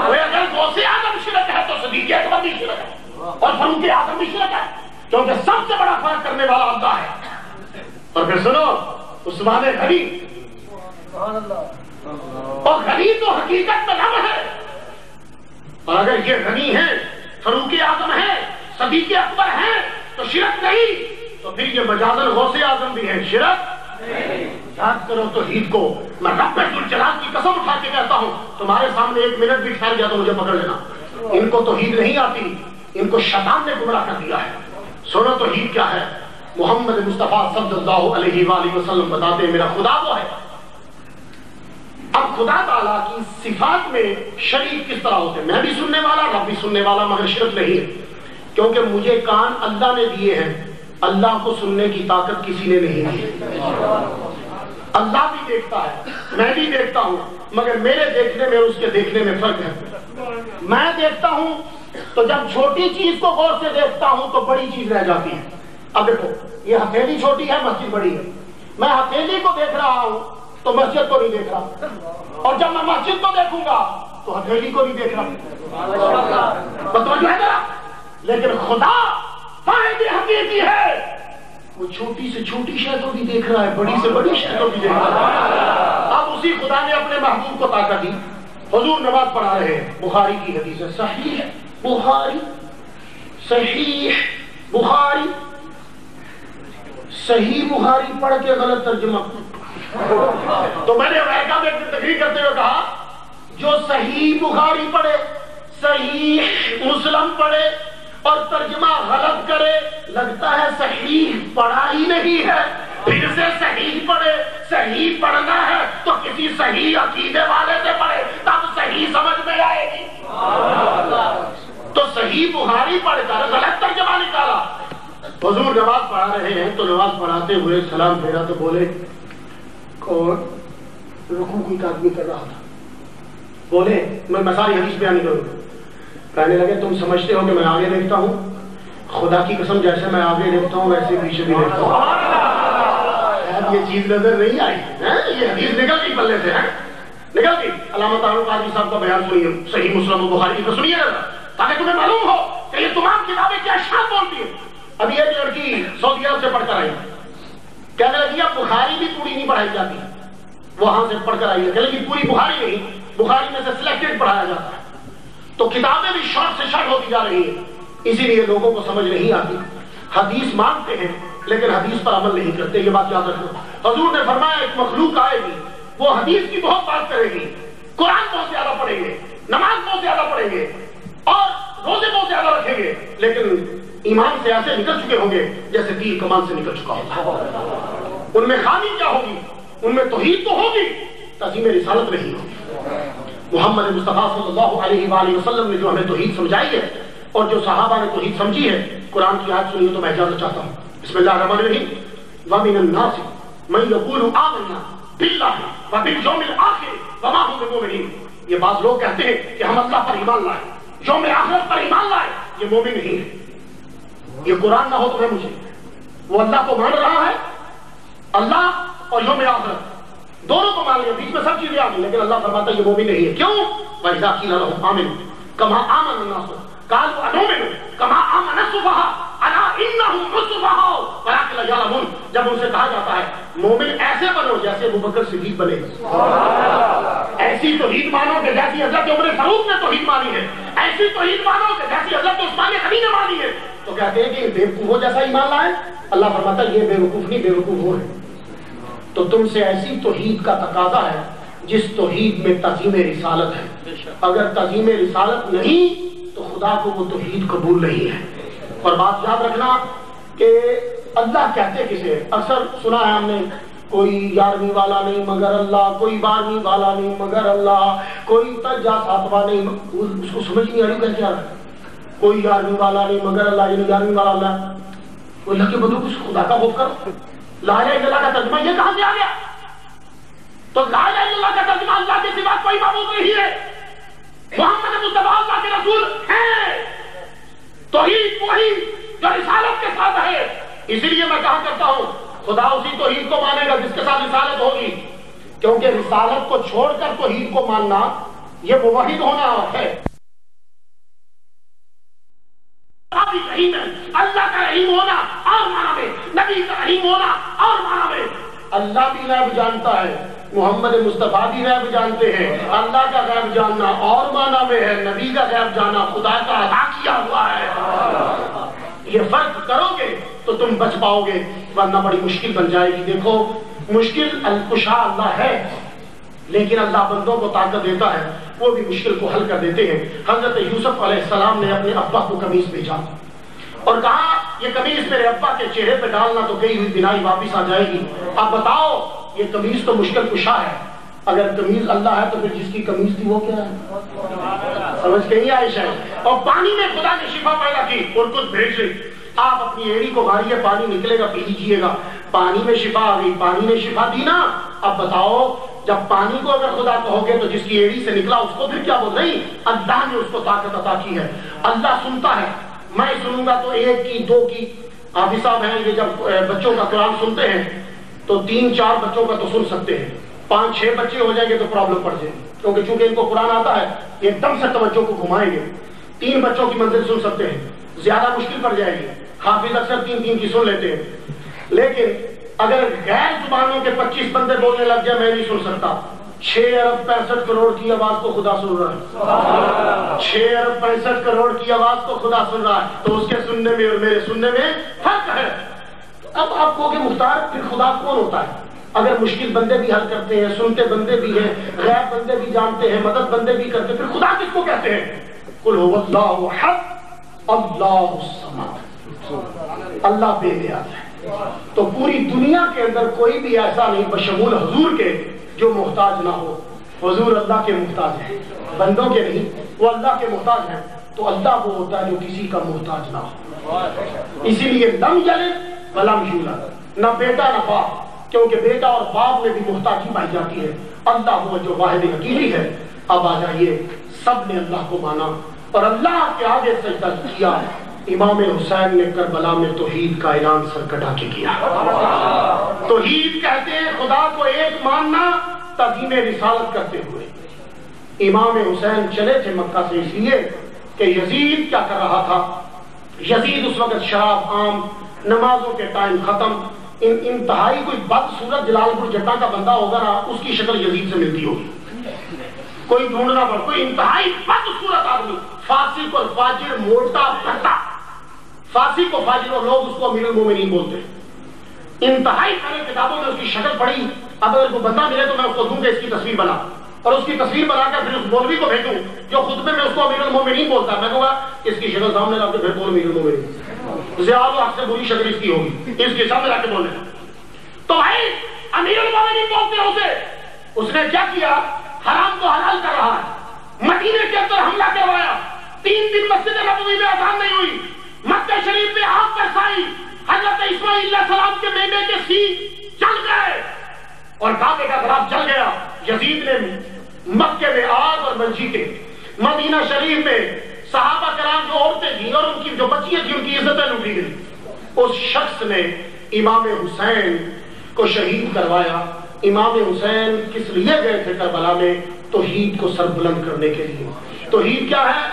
اگر غوث اعظم شرک ہے تو صدیق اکبر بھی شرک ہے اور فاروق اعظم بھی شرک ہے, کیونکہ سب سے بڑا فرق کرنے والا اللہ ہے. اور پھر سنو عثمان غنی, اور غنی تو حقیقت میں نام ہے. اور اگر یہ غنی ہے, فاروق اعظم ہے, صدیق اکبر ہے تو شرک نہیں, تو پھر یہ مجازن غوث اعظم بھی ہے, شرک یاد کرو توحید کو. میں رب ذوالجلال کی قسم اٹھا کے کہتا ہوں تمہارے سامنے 1 منٹ بھی ٹھہر گیا تو مجھے پکڑ لینا. ان کو توحید نہیں آتی, ان کو شیطان نے گمراہ کر دیا ہے. سنو توحید کیا ہے. محمد مصطفیٰ صلی اللہ علیہ وآلہ وسلم بتاتے ہیں میرا خدا وہ ہے. اب خدا تعالیٰ کی صفات میں شریک کس طرح ہوتے ہیں؟ میں بھی سننے والا, رب بھی سننے والا, مگر شرک نہیں ہے. کیونکہ مجھے کان اللہ نے دیے ہیں, اللہ کو سننے کی طاقت کسی نے نہیں دی. اللہ بھی دیکھتا ہے, میں بھی دیکھتا ہوں, مگر میرے دیکھنے میں اس کے دیکھنے میں فرق ہے. میں دیکھتا ہوں تو جب چھوٹی چیز کو غور سے دیکھتا ہوں تو بڑی چیز رہ جاتی ہے. اب دیکھو یہ ہتھیلی چھوٹی ہے, مسجد بڑی ہے. میں ہتھیلی کو دیکھ رہا ہوں تو مسجد کو نہیں دیکھ رہا, اور جب میں مسجد کو دیکھوں گا تو ہتھیلی کو نہیں دیکھ رہا. بتوجہ ہے نا. لیکن خدا صاحب حقیقی ہے, وہ چھوٹی سے چھوٹی شے کو بھی دیکھ رہا ہے, بڑی سے بڑی شے کو بھی دیکھ رہا ہے. اب اسی خدا نے اپنے محبوب کو طاقت دی. حضور نماز پڑھا رہے ہیں, بخاری کی حدیث ہے, صحیح بخاری, صحیح بخاری, صحیح بخاری پڑھ کے غلط ترجمہ. تو میں نے امریکہ میں تقریر کرتے ہوئے کہا جو صحیح بخاری پڑھے, صحیح مسلم پڑھے اور ترجمہ غلط کرے, لگتا ہے صحیح پڑھا ہی نہیں ہے. پھر سے صحیح پڑھے. صحیح پڑھنا ہے تو کسی صحیح عقیدے والے سے پڑھے, تب صحیح سمجھ میں آئے گی. تو صحیح بخاری پڑھ کر غلط ترجمہ نکالا. حضور نماز پڑھا رہے ہیں تو نماز پڑھاتے ہوئے سلام پھیرا تو بولے کون؟ رکوع کوئی آدمی کر رہا تھا. بولے میں ساری حدیث بیان نہیں کروں گا. کہنے لگے تم سمجھتے ہو کہ میں آگے دیکھتا ہوں؟ خدا کی قسم جیسے میں آگے دیکھتا ہوں ویسے پیچھے بھی دیکھتا ہوں، یہ چیز نظر نہیں آئی، یہ حدیث نکل گئی پلے سے، نکل گئی۔ علامہ طاہر القادری صاحب کا بیان سنیے، صحیح مسلم و بخاری کو سنیے گا تاکہ تمہیں معلوم ہو کہ یہ تمام کتابیں کیا شان بولتی ہیں۔ اب یہ لڑکی سعودی عرب سے پڑھ کر آئی، کہنے لگی اب بخاری بھی پوری نہیں پڑھائی جاتی، وہاں سے پڑھ کر آئی ہے، کہنے لگی پوری بخاری نہیں، بخاری میں سے سلیکٹڈ پڑھایا جاتا ہے، تو کتابیں بھی شارٹ سے شارٹ ہوتی جا رہی ہیں، اسی لیے لوگوں کو سمجھ نہیں آتی، حدیث مانتے ہیں لیکن حدیث پر عمل نہیں کرتے۔ یہ بات یاد رکھو، حضور نے فرمایا ایک مخلوق آئے گی، وہ حدیث کی بہت بات کرے گی، قرآن بہت زیادہ پڑھیں گے، نماز بہت زیادہ پڑھیں گے اور روزے بہت زیادہ رکھیں گے، لیکن ایمان سے ایسے نکل چکے ہوں گے جیسے تیر کمان سے نکل چکا ہوتا۔ ان میں خامی کیا ہوگی؟ ان میں توحید تو ہوگی، تعظیم رسالت نہیں ہوگی۔ محمد مصطفیٰ صلی اللہ علیہ وآلہ وسلم نے جو ہمیں توحید سمجھائی ہے اور جو صحابہ نے توحید سمجھی ہے، قرآن کی آیت سنیے تو میں اجازت چاہتا ہوں۔ بسم اللہ الرحمن الرحیم، وَمِنَ النَّاسِ مَن يَقُولُ آمَنَّا بِاللَّهِ وَبِالْيَوْمِ الْآخِرِ وَمَا هُم بِمُؤْمِنِينَ۔ یہ بعض لوگ کہتے ہیں کہ ہم اللہ پر ایمان لائے، یوم آخرت پر ایمان لائے، یہ مومن نہیں ہے۔ یہ قرآن نہ ہو تو میں مجھے، وہ اللہ کو مان رہا ہے، اللہ اور یوم آخرت دونوں کو مان لیا، بیچ میں سب چیزیں آ گئی، لیکن اللہ فرماتا ہے یہ مومن نہیں ہے۔ کیوں؟ وَإِذَا قِيلَ لَهُمْ آمِنُوا كَمَا آمَنَ النَّاسُ قَالُوا أَنُؤْمِنُ كَمَا آمَنَ السُّفَهَاءُ أَلَا إِنَّهُمْ السُّفَهَاءُ وَلَٰكِن لَا يَعْلَمُونَ۔ جب ان سے کہا جاتا ہے مومن ایسے بنو جیسے ابوبکر صدیق بنے، ایسی توحید مانو کہ جیسی حضرت عمر فاروق نے توحید مانی ہے، ایسی توحید مانو کہ جیسی حضرت عثمان غنی نے مانی ہے۔ تو کہتے ہیں کہ بے وقوفوں جیسا ایمان لائے، اللہ فرماتا ہے یہ بے وقوف نہیں، بے وقوف وہ ہے۔ تو تم سے ایسی توحید کا تقاضا ہے جس توحید میں تعظیم رسالت ہے، اگر تعظیم رسالت نہیں تو خدا کو وہ توحید قبول نہیں ہے۔ اور بات یاد رکھنا کہ اللہ کہتے کسے، اکثر سنا ہے ہم نے، کوئی 11ویں والا نہیں مگر اللہ، کوئی 12ویں والا نہیں مگر اللہ، کوئی تجا ساتواں نہیں، اس کو سمجھ نہیں آ رہی کیا ہے، کوئی 11ویں والا نہیں مگر اللہ، یعنی 11ویں والا اللہ۔ اللہ کے بندوں کچھ خدا کا خوف کرو۔ لا الہ الا اللہ کا ترجمہ یہ کہاں سے آ گیا؟ تو لا الہ الا اللہ کا ترجمہ اللہ کے سوا کوئی معبود نہیں ہے، محمد مصطفیٰ اللہ کے رسول ہیں، توحید وہی جو رسالت کے ساتھ ہے۔ اسی لیے میں کہا کرتا ہوں خدا اسی توحید کو مانے گا جس کے ساتھ رسالت ہوگی، کیونکہ رسالت کو چھوڑ کر توحید کو ماننا یہ موحد ہونا ہے۔ رحیم ہے، اللہ کا رحیم ہونا اور معنی میں، نبی کا رحیم ہونا اور معنی میں۔ اللہ بھی غیب جانتا ہے، محمد مصطفیٰ بھی غیب جانتے ہیں، اللہ کا غیب جاننا اور معنی میں ہے، نبی کا غیب جاننا خدا کا عطا کیا ہوا ہے۔ یہ فرق کرو گے تو تم بچ پاؤ گے، ورنہ بڑی مشکل بن جائے گی۔ دیکھو مشکل الکشا اللہ ہے، لیکن اللہ بندوں کو طاقت دیتا ہے، وہ بھی مشکل کو حل کر دیتے ہیں۔ حضرت یوسف علیہ السلام نے اپنے ابا کو قمیص بھیجا اور کہا یہ قمیص میرے ابا کے چہرے پہ ڈالنا تو گئی ہوئی بینائی واپس آ جائے گی۔ اب بتاؤ یہ قمیص تو مشکل کشا ہے، اگر قمیص اللہ ہے تو پھر جس کی قمیص تھی وہ کیا ہے؟ سمجھ کے ہی عائشہ ہے۔ اور پانی میں خدا نے شفا پیدا کی اور کچھ بھیج لی، آپ اپنی ایڑی کو ماریے، پانی نکلے گا، پی لیجیے گا، پانی میں شفا آ گئی، پانی نے شفا دی نا۔ اب بتاؤ جب پانی کو اگر خدا کہو گے تو جس کی ایڑی سے نکلا اس کو پھر کیا بول؟ نہیں، اللہ نے اس کو طاقت عطا کی ہے۔ اللہ سنتا ہے، میں سنوں گا تو ایک کی، دو کی، حافظ صاحب ہیں یہ جب بچوں کا قرآن سنتے ہیں تو 3-4 بچوں کا تو سن سکتے ہیں، 5-6 بچے ہو جائیں گے تو پرابلم پڑ جائے گی، کیونکہ چونکہ ان کو قرآن آتا ہے ایک دم سے توجہ کو گھمائیں گے۔ 3 بچوں کی منزل سن سکتے ہیں، زیادہ مشکل پڑ جائے گی، حافظ اکثر 3 کی سن لیتے ہیں۔ لیکن اگر غیر زبانوں کے 25 بندے بولنے لگ جائے میں نہیں سن سکتا۔ 6 ارب 65 کروڑ کی آواز کو خدا سن رہا ہے، 6 ارب 65 کروڑ کی آواز کو خدا سن رہا ہے، تو اس کے سننے میں اور میرے سننے میں فرق ہے۔ اب آپ کو کہ مختار پھر خدا کون ہوتا ہے؟ اگر مشکل بندے بھی حل کرتے ہیں، سنتے بندے بھی ہیں، غیب بندے بھی جانتے ہیں، مدد بندے بھی کرتے ہیں، پھر خدا کس کو کہتے ہیں؟ قل هو اللہ احد اللہ الصمد، اللہ بے نیاز ہے۔ تو پوری دنیا کے اندر کوئی بھی ایسا نہیں بشمول حضور کے جو محتاج نہ ہو۔ حضور اللہ کے محتاج ہیں، بندوں کے نہیں، وہ اللہ کے محتاج ہیں۔ تو اللہ وہ ہوتا ہے جو کسی کا محتاج نہ ہو۔ اسی لیے لم یلد ولم یولد، نہ بیٹا نہ باپ، کیونکہ بیٹا اور باپ میں بھی محتاجی پائی جاتی ہے۔ اللہ وہ جو واحد حقیقی ہے۔ اب آ جائیے، سب نے اللہ کو مانا اور اللہ کے آگے سجدہ کیا، امام حسین نے کربلا میں توحید کا اعلان سر کٹا کے کیا. توحید کہتے ہیں خدا کو ایک ماننا تعظیم رسالت کرتے ہوئے. امام حسین چلے تھے مکہ سے اس لیے کہ یزید کیا کر رہا تھا. یزید اس وقت شراب عام، نمازوں کے ٹائم ختم، انتہائی کوئی بدصورت جلال پور جٹا کا بندہ ہوگا نا، اس کی شکل یزید سے ملتی ہوگی. کوئی ڈھونڈنا پڑ، کوئی انتہائی بدصورت آدمی، فاسق اور فاجر، موٹا بھٹا، فاسق و فاجر، اور لوگ اس کو امیر المومنین بولتے ہیں. انتہائی میں نے کتابوں میں اس کی شکل پڑھی. اب اگر کوئی بندہ ملے تو میں اس کو دوں گا اس کی تصویر بنا، اور اس کی تصویر بنا کر پھر اس مولوی کو بھیجوں جو خطبے میں اس کو امیر المومنین بولتا ہے. میں کہوں گا اس کی شکل سامنے لا کے پھر بول امیر المومنین. زیادہ حق سے بری شکل اس کی ہوگی، اس کے سامنے لا کے بولنے. تو بھائی امیر المومنین بولتے ہیں اسے. اس نے کیا کیا؟ حرام کو حلال کر رہا ہے. مدینے کے اندر حملہ کروایا. 3 دن مسجد نبوی میں اذان نہیں ہوئی. مکہ شریف میں آگ برسائی. حضرت اسماعیل علیہ السلام کے بیٹے کے سینگ جل گئے اور کعبے کا غلاف جل گیا. یزید نے مکے میں آگ اور منجی کے، مدینہ شریف میں صحابہ کرام جو عورتیں تھیں اور ان کی جو بچیاں تھیں ان کی عزتیں لوٹی گئی. اس شخص نے امام حسین کو شہید کروایا. امام حسین کس لیے گئے تھے کربلا میں؟ توحید کو سر بلند کرنے کے لیے. توحید کیا ہے؟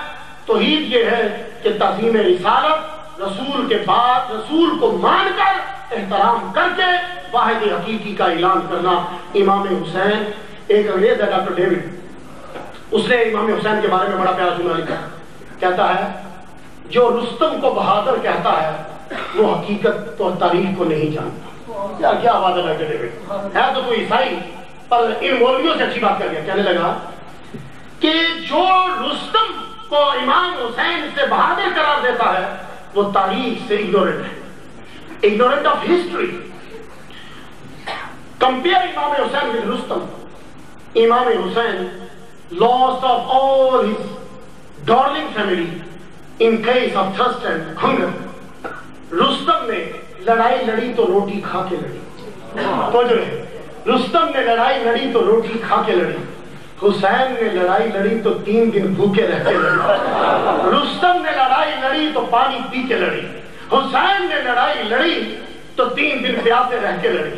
توحید یہ ہے کہ تعظیم رسالت، رسول کے بعد رسول کو مان کر احترام کر کے واحد حقیقی کا اعلان کرنا. امام حسین، ایک انگریز ہے ڈاکٹر ڈیوڈ، اس نے امام حسین کے بارے میں بڑا پیارا جملہ لکھا. کہتا ہے جو رستم کو بہادر کہتا ہے وہ حقیقت اور تاریخ کو نہیں جانتا. کیا بات ہے ڈاکٹر ڈیوڈ، ہے تو کوئی عیسائی پر ان مولویوں سے اچھی بات کر گیا. کہنے لگا کہ جو رستم کو امام حسین سے بہادر قرار دیتا ہے وہ تاریخ سے اگنورنٹ ہے، اگنورنٹ آف ہسٹری. کمپیئر امام حسین ود رستم. امام حسین lost of all his darling family in case of thirst and hunger. Rustam نے لڑائی لڑی تو روٹی کھا کے لڑی. تو جو ہے رستم نے لڑائی لڑی تو روٹی کھا کے لڑی. حسین نے لڑائی لڑی تو 3 دن بھوکے رہ کے لڑی. رستم نے لڑائی لڑی تو پانی پی کے لڑی. حسین نے لڑائی لڑی تو 3 دن پیاسے رہ کے لڑی.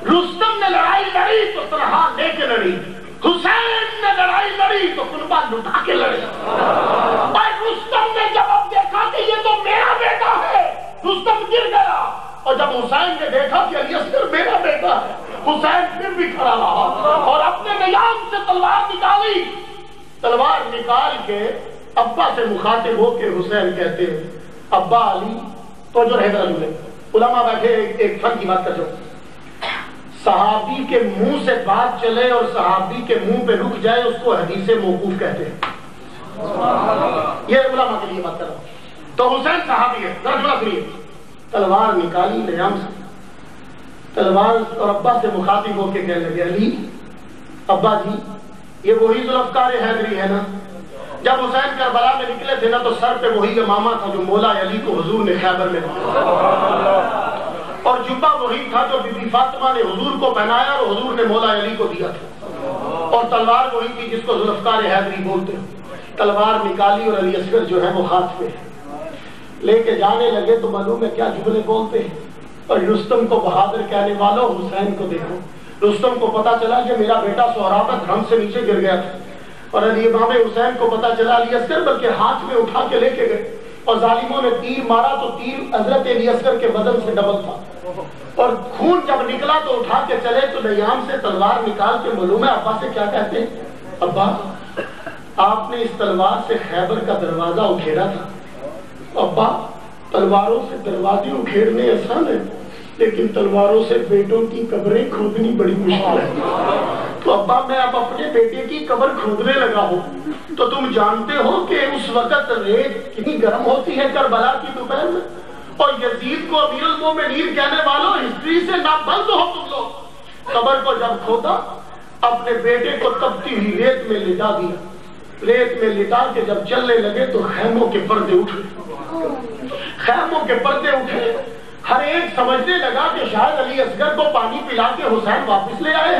رستم نے لڑائی لڑی تو تنہا لے کے لڑی. حسین نے لڑائی لڑی تو کنبہ لٹا کے لڑی. اور رستم نے جب اب دیکھا کہ یہ تو میرا بیٹا ہے، رستم گر گیا. اور جب حسین نے دیکھا کہ علی اصغر میرا بیٹا ہے، حسین پھر بھی کھڑا رہا اور اپنے نیام سے تلوار نکالی. تلوار نکال کے ابا سے مخاطب ہو کے حسین کہتے ہیں ابا علی. تو جو رہے گا علماء بیٹھے ایک فن کی بات کر جاؤ. صحابی کے منہ سے بات چلے اور صحابی کے منہ پہ رک جائے اس کو حدیث موقوف کہتے ہیں. یہ علماء کے لیے بات کر رہا ہوں. تو حسین صحابی ہے، ذرا جملہ سنیے. تلوار نکالی نیام سے، تلوار، اور ابا سے مخاطب ہو کے کہنے لگے علی ابا جی یہ وہی ذوالفقار حیدری ہے نا. جب حسین کربلا میں نکلے تھے نا تو سر پہ وہی امامہ تھا جو مولا علی کو حضور نے خیبر میں دیا، اور جبہ وہی تھا جو بی بی فاطمہ نے حضور کو پہنایا اور حضور نے مولا علی کو دیا تھا، اور تلوار وہی تھی جس کو ذوالفقار حیدری بولتے ہیں. تلوار نکالی اور علی اصغر جو ہے وہ ہاتھ میں لے کے جانے لگے تو معلوم ہے کیا جملے بولتے ہیں. اور رستم کو بہادر کہنے والوں حسین کو دیکھو. رستم کو پتا چلا کہ میرا بیٹا سہراب دھرم سے نیچے گر گیا تھا، اور علی امام حسین کو پتا چلا علی اصغر بلکہ ہاتھ میں اٹھا کے لے کے گئے، اور ظالموں نے تیر مارا تو تیر حضرت علی اصغر کے بدن سے ڈبل تھا، اور خون جب نکلا تو اٹھا کے چلے تو نیام سے تلوار نکال کے معلوم ہے ابا سے کیا کہتے ہیں ابا آپ نے اس تلوار سے خیبر کا دروازہ اکھیڑا تھا. ابا تلواروں سے دروازے اکھیڑنے آسان ہے لیکن تلواروں سے بیٹوں کی قبریں کھودنی بڑی مشکل ہے. تو ابا میں اب اپنے بیٹے کی قبر کھودنے لگا ہوں. تو تم جانتے ہو کہ اس وقت ریت کتنی گرم ہوتی ہے کربلا کی دوپہر میں، اور یزید کو امیر المومنین کہنے والوں ہسٹری سے نابلد ہو تم لوگ. قبر کو جب کھودا اپنے بیٹے کو تپتی ہوئی ریت میں لٹا دیا. ریت میں لٹا کے جب چلنے لگے تو خیموں کے پردے اٹھے، خیموں کے پردے اٹھے. ہر ایک سمجھنے لگا کہ شاید علی اصغر کو پانی پلا کے حسین واپس لے آئے.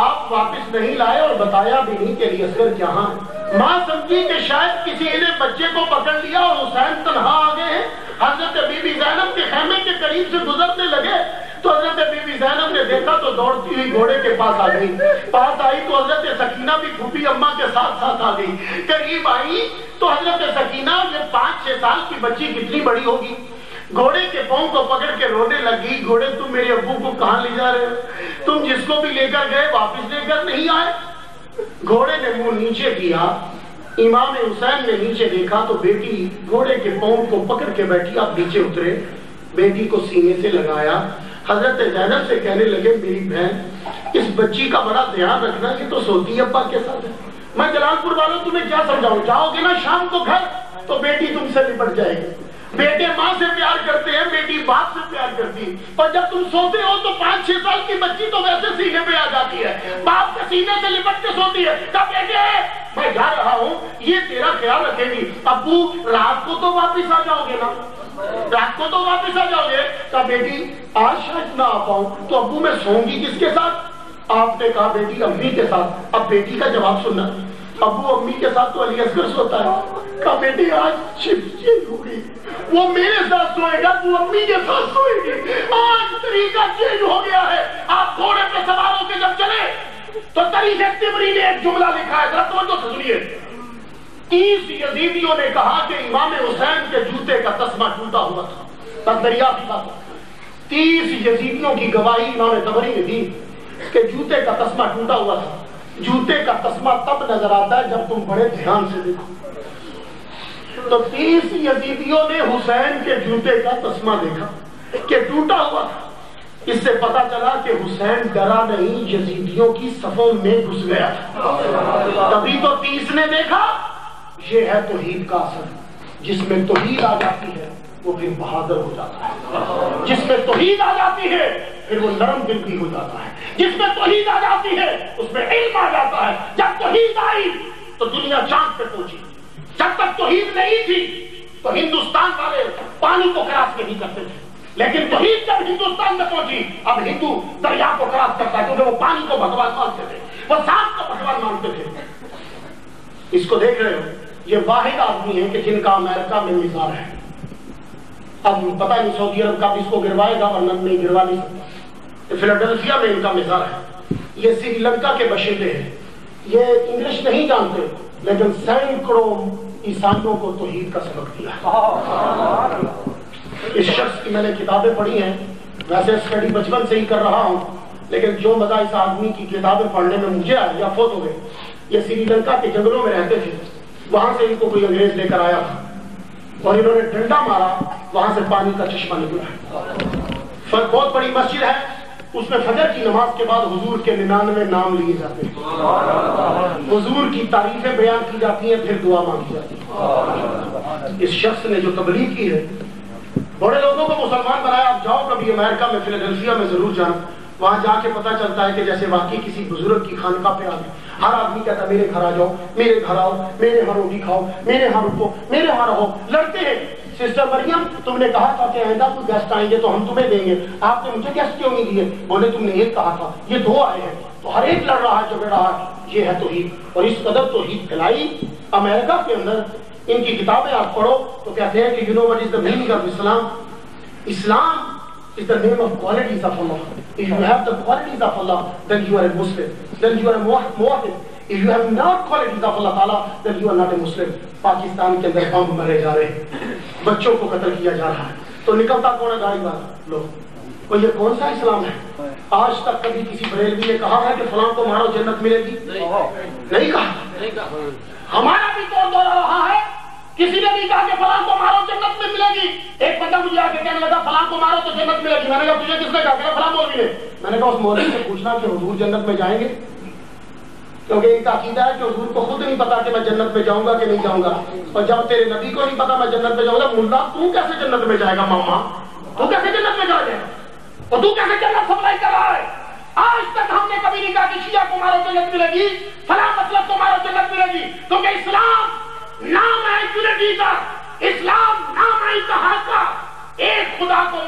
آپ واپس نہیں لائے اور بتایا بھی نہیں کہ علی اصغر کہاں ہے. ماں سمجھی کہ شاید کسی نے بچے کو پکڑ لیا اور حسین تنہا آ گئے ہیں. حضرت بی بی زینب کے خیمے کے قریب سے گزرنے لگے تو حضرت بی بی زینب نے دیکھا تو دوڑتی ہوئی گھوڑے کے پاس آ گئی. پاس آئی تو حضرت سکینہ بھی پھوپھی اماں کے ساتھ ساتھ آ گئی. قریب آئی تو حضرت سکینہ یہ 5-6 سال کی بچی کتنی بڑی ہوگی, گھوڑے کے پاؤں کو پکڑ کے رونے لگی. گھوڑے تم میرے ابو کو کہاں لے جا رہے ہو؟ تم جس کو بھی لے کر گئے واپس لے کر نہیں آئے. گھوڑے نے منہ نیچے کیا. امام حسین نے نیچے دیکھا تو بیٹی گھوڑے کے پاؤں کو پکڑ کے بیٹھی. آپ نیچے اترے, بیٹی کو سینے سے لگایا. حضرت زینب سے کہنے لگے میری بہن اس بچی کا بڑا دھیان رکھنا, یہ تو سوتی ابا کے ساتھ ہے. میں جلال پور والوں تمہیں کیا سمجھاؤں, جاؤ گے نا شام کو گھر تو بیٹی تم سے لپٹ جائے گی. بیٹے ماں سے پیار کرتے ہیں, بیٹی باپ سے پیار کرتی ہے. اور جب تم سوتے ہو تو 5-6 سال کی بچی تو ویسے سینے پہ آ جاتی ہے, باپ کے سینے سے لپٹ کے سوتی ہے. کب بیٹے میں جا رہا ہوں یہ تیرا خیال رکھے گی. ابو رات کو تو واپس آ جاؤ گے نا, رات کو تو واپس آ جاؤ گے. کہا بیٹی آج شاید نہ آ پاؤں. تو ابو میں سوؤں گی کس کے ساتھ؟ آپ نے کہا بیٹی امی کے ساتھ. اب بیٹی کا جواب سننا, ابو امی کے ساتھ تو علی اصغر سوتا ہے. کہا بیٹی آج شفٹ چینج ہوگی, وہ میرے ساتھ سوئے گا, وہ امی کے ساتھ سوئے گی. آج طریقہ چینج ہو گیا ہے. آپ گھوڑے پہ سوار ہو کے جب چلے تو تاریخ تبری نے ایک جملہ لکھا ہے, ذرا توجہ سے سنیے. 30 یزیدیوں نے کہا کہ امام حسین کے جوتے کا تسمہ ٹوٹا ہوا تھا. بس دریافت بات, 30 یزیدیوں کی گواہی امام طبری نے دی کہ جوتے کا تسمہ ٹوٹا ہوا تھا. جوتے کا تسمہ تب نظر آتا ہے جب تم بڑے دھیان سے دیکھو. تو 30 یزیدیوں نے حسین کے جوتے کا تسمہ دیکھا کہ ٹوٹا ہوا تھا. اس سے پتا چلا کہ حسین ڈرا نہیں, یزیدیوں کی صفوں میں گھس گیا تھا. تبھی تو 30 نے دیکھا. یہ ہے توحید کا اثر. جس میں توحید آ جاتی ہے وہ پھر بہادر ہو جاتا ہے. جس میں توحید آ جاتی ہے پھر وہ نرم دل بھی ہو جاتا ہے. جس میں توحید آ جاتی ہے اس میں علم آ جاتا ہے. جب توحید آئی تو دنیا چاند پہ پہنچی. جب تک توحید نہیں تھی تو ہندوستان والے پانی کو کراس نہیں کرتے تھے, لیکن توحید جب ہندوستان میں پہنچی اب ہندو دریا کو کراس کرتا ہے, کیونکہ وہ پانی کو بھگوان مانتے تھے, وہ سانپ کو بھگوان مانتے تھے. اس کو دیکھ رہے ہو, یہ واحد آدمی ہے کہ جن کا امریکہ میں مزار ہے. اب پتہ نہیں سعودی عرب کا بھی اس کو گروائے گا, ورنہ نہیں گروا نہیں سکتا. فلاڈیلفیا میں ان کا مزار ہے. یہ سری لنکا کے باشندے ہیں. یہ انگلش نہیں جانتے لیکن سینکڑوں عیسائیوں کو توحید کا سبق دیا. اس شخص کی میں نے کتابیں پڑھی ہیں. ویسے اسٹڈی بچپن سے ہی کر رہا ہوں, لیکن جو مزہ اس آدمی کی کتابیں پڑھنے میں مجھے آیا یا فوت ہو گئے. یہ سری لنکا کے جنگلوں میں رہتے تھے. وہاں سے ان کو کوئی انگریز لے کر آیا تھا اور انہوں نے ڈنڈا مارا, وہاں سے پانی کا چشمہ نکلا. بہت بڑی مسجد ہے, اس میں فجر کی نماز کے بعد حضور کے 99 نام لیے جاتے ہیں, حضور کی تعریفیں بیان کی جاتی ہیں, پھر دعا مانگی جاتی ہے. اس شخص نے جو تبلیغ کی ہے بڑے لوگوں کو مسلمان بنایا. آپ جاؤ کبھی امریکہ میں, فلاڈیلفیا میں ضرور جانا. وہاں جا کے پتا چلتا ہے کہ جیسے واقعی کسی بزرگ کی خانقاہ پہ آ گئے. ہر آدمی کہتا ہے میرے گھر آ جاؤ, میرے گھر آؤ, میرے ہاں روٹی کھاؤ, میرے ہاں رکو, میرے ہاں رہو. لڑتے ہیں, سسٹر مریم تم نے کہا تھا کہ آئندہ کوئی گیسٹ آئیں گے تو ہم تمہیں دیں گے, آپ نے مجھے گیسٹ کیوں نہیں دیے؟ بولے تم نے ایک کہا تھا, یہ 2 آئے ہیں. تو ہر ایک لڑ رہا ہے, جھگڑ رہا ہے. یہ ہے توحید. اور اس قدر توحید پھیلائی امریکہ کے اندر. ان کی کتابیں آپ پڑھو تو کہتے ہیں کہ you know what is the meaning of Islam? Islam is the name of qualities of Allah. If you have the qualities of Allah, then you are a Muslim. Then you are a muwahhid. If you have not qualities of Allah Ta'ala, then you are not a Muslim. Pakistan کے اندر بم مرے جا رہے ہیں, بچوں کو قتل کیا جا رہا ہے, تو نکلتا کون ہے گاڑی والا؟ لوگ. اور یہ کون سا اسلام ہے؟ آج تک کبھی کسی بریلوی نے کہا ہے کہ فلاں کو مارو جنت ملے گی؟ نہیں کہا. ہمارا بھی تو دورہ رہا ہے, کسی نے بھی کہا کہ فلاں کو مارو جنت میں ملے گی. ایک بندہ مجھے آ کے کہنے لگا فلاں کو مارو تو جنت ملے گی. میں نے کہا تجھے کس نے کہا؟ کہ فلاں مولوی نے. میں نے کہا اس مولوی سے پوچھنا کہ حضور جنت میں جائیں گے, کیونکہ ان کا عقیدہ ہے کہ حضور کو خود نہیں پتا کہ میں جنت میں جاؤں گا کہ نہیں جاؤں گا. اور جب تیرے نبی کو نہیں پتا میں جنت میں جاؤں گا, ملا تو کیسے جنت میں جائے گا؟ ماما تو کیسے جنت میں جائے گا؟ اور تو کیسے جنت سپلائی کر رہا ہے؟ آج تک ہم نے کبھی نہیں کہا کہ شیعہ کو مارو جنت ملے گی, فلاں مطلب کو مارو جنت ملے گی. کیونکہ اسلام نام ہے یونٹی کا, اسلام نام ہے اتحاد کا. ایک خدا کو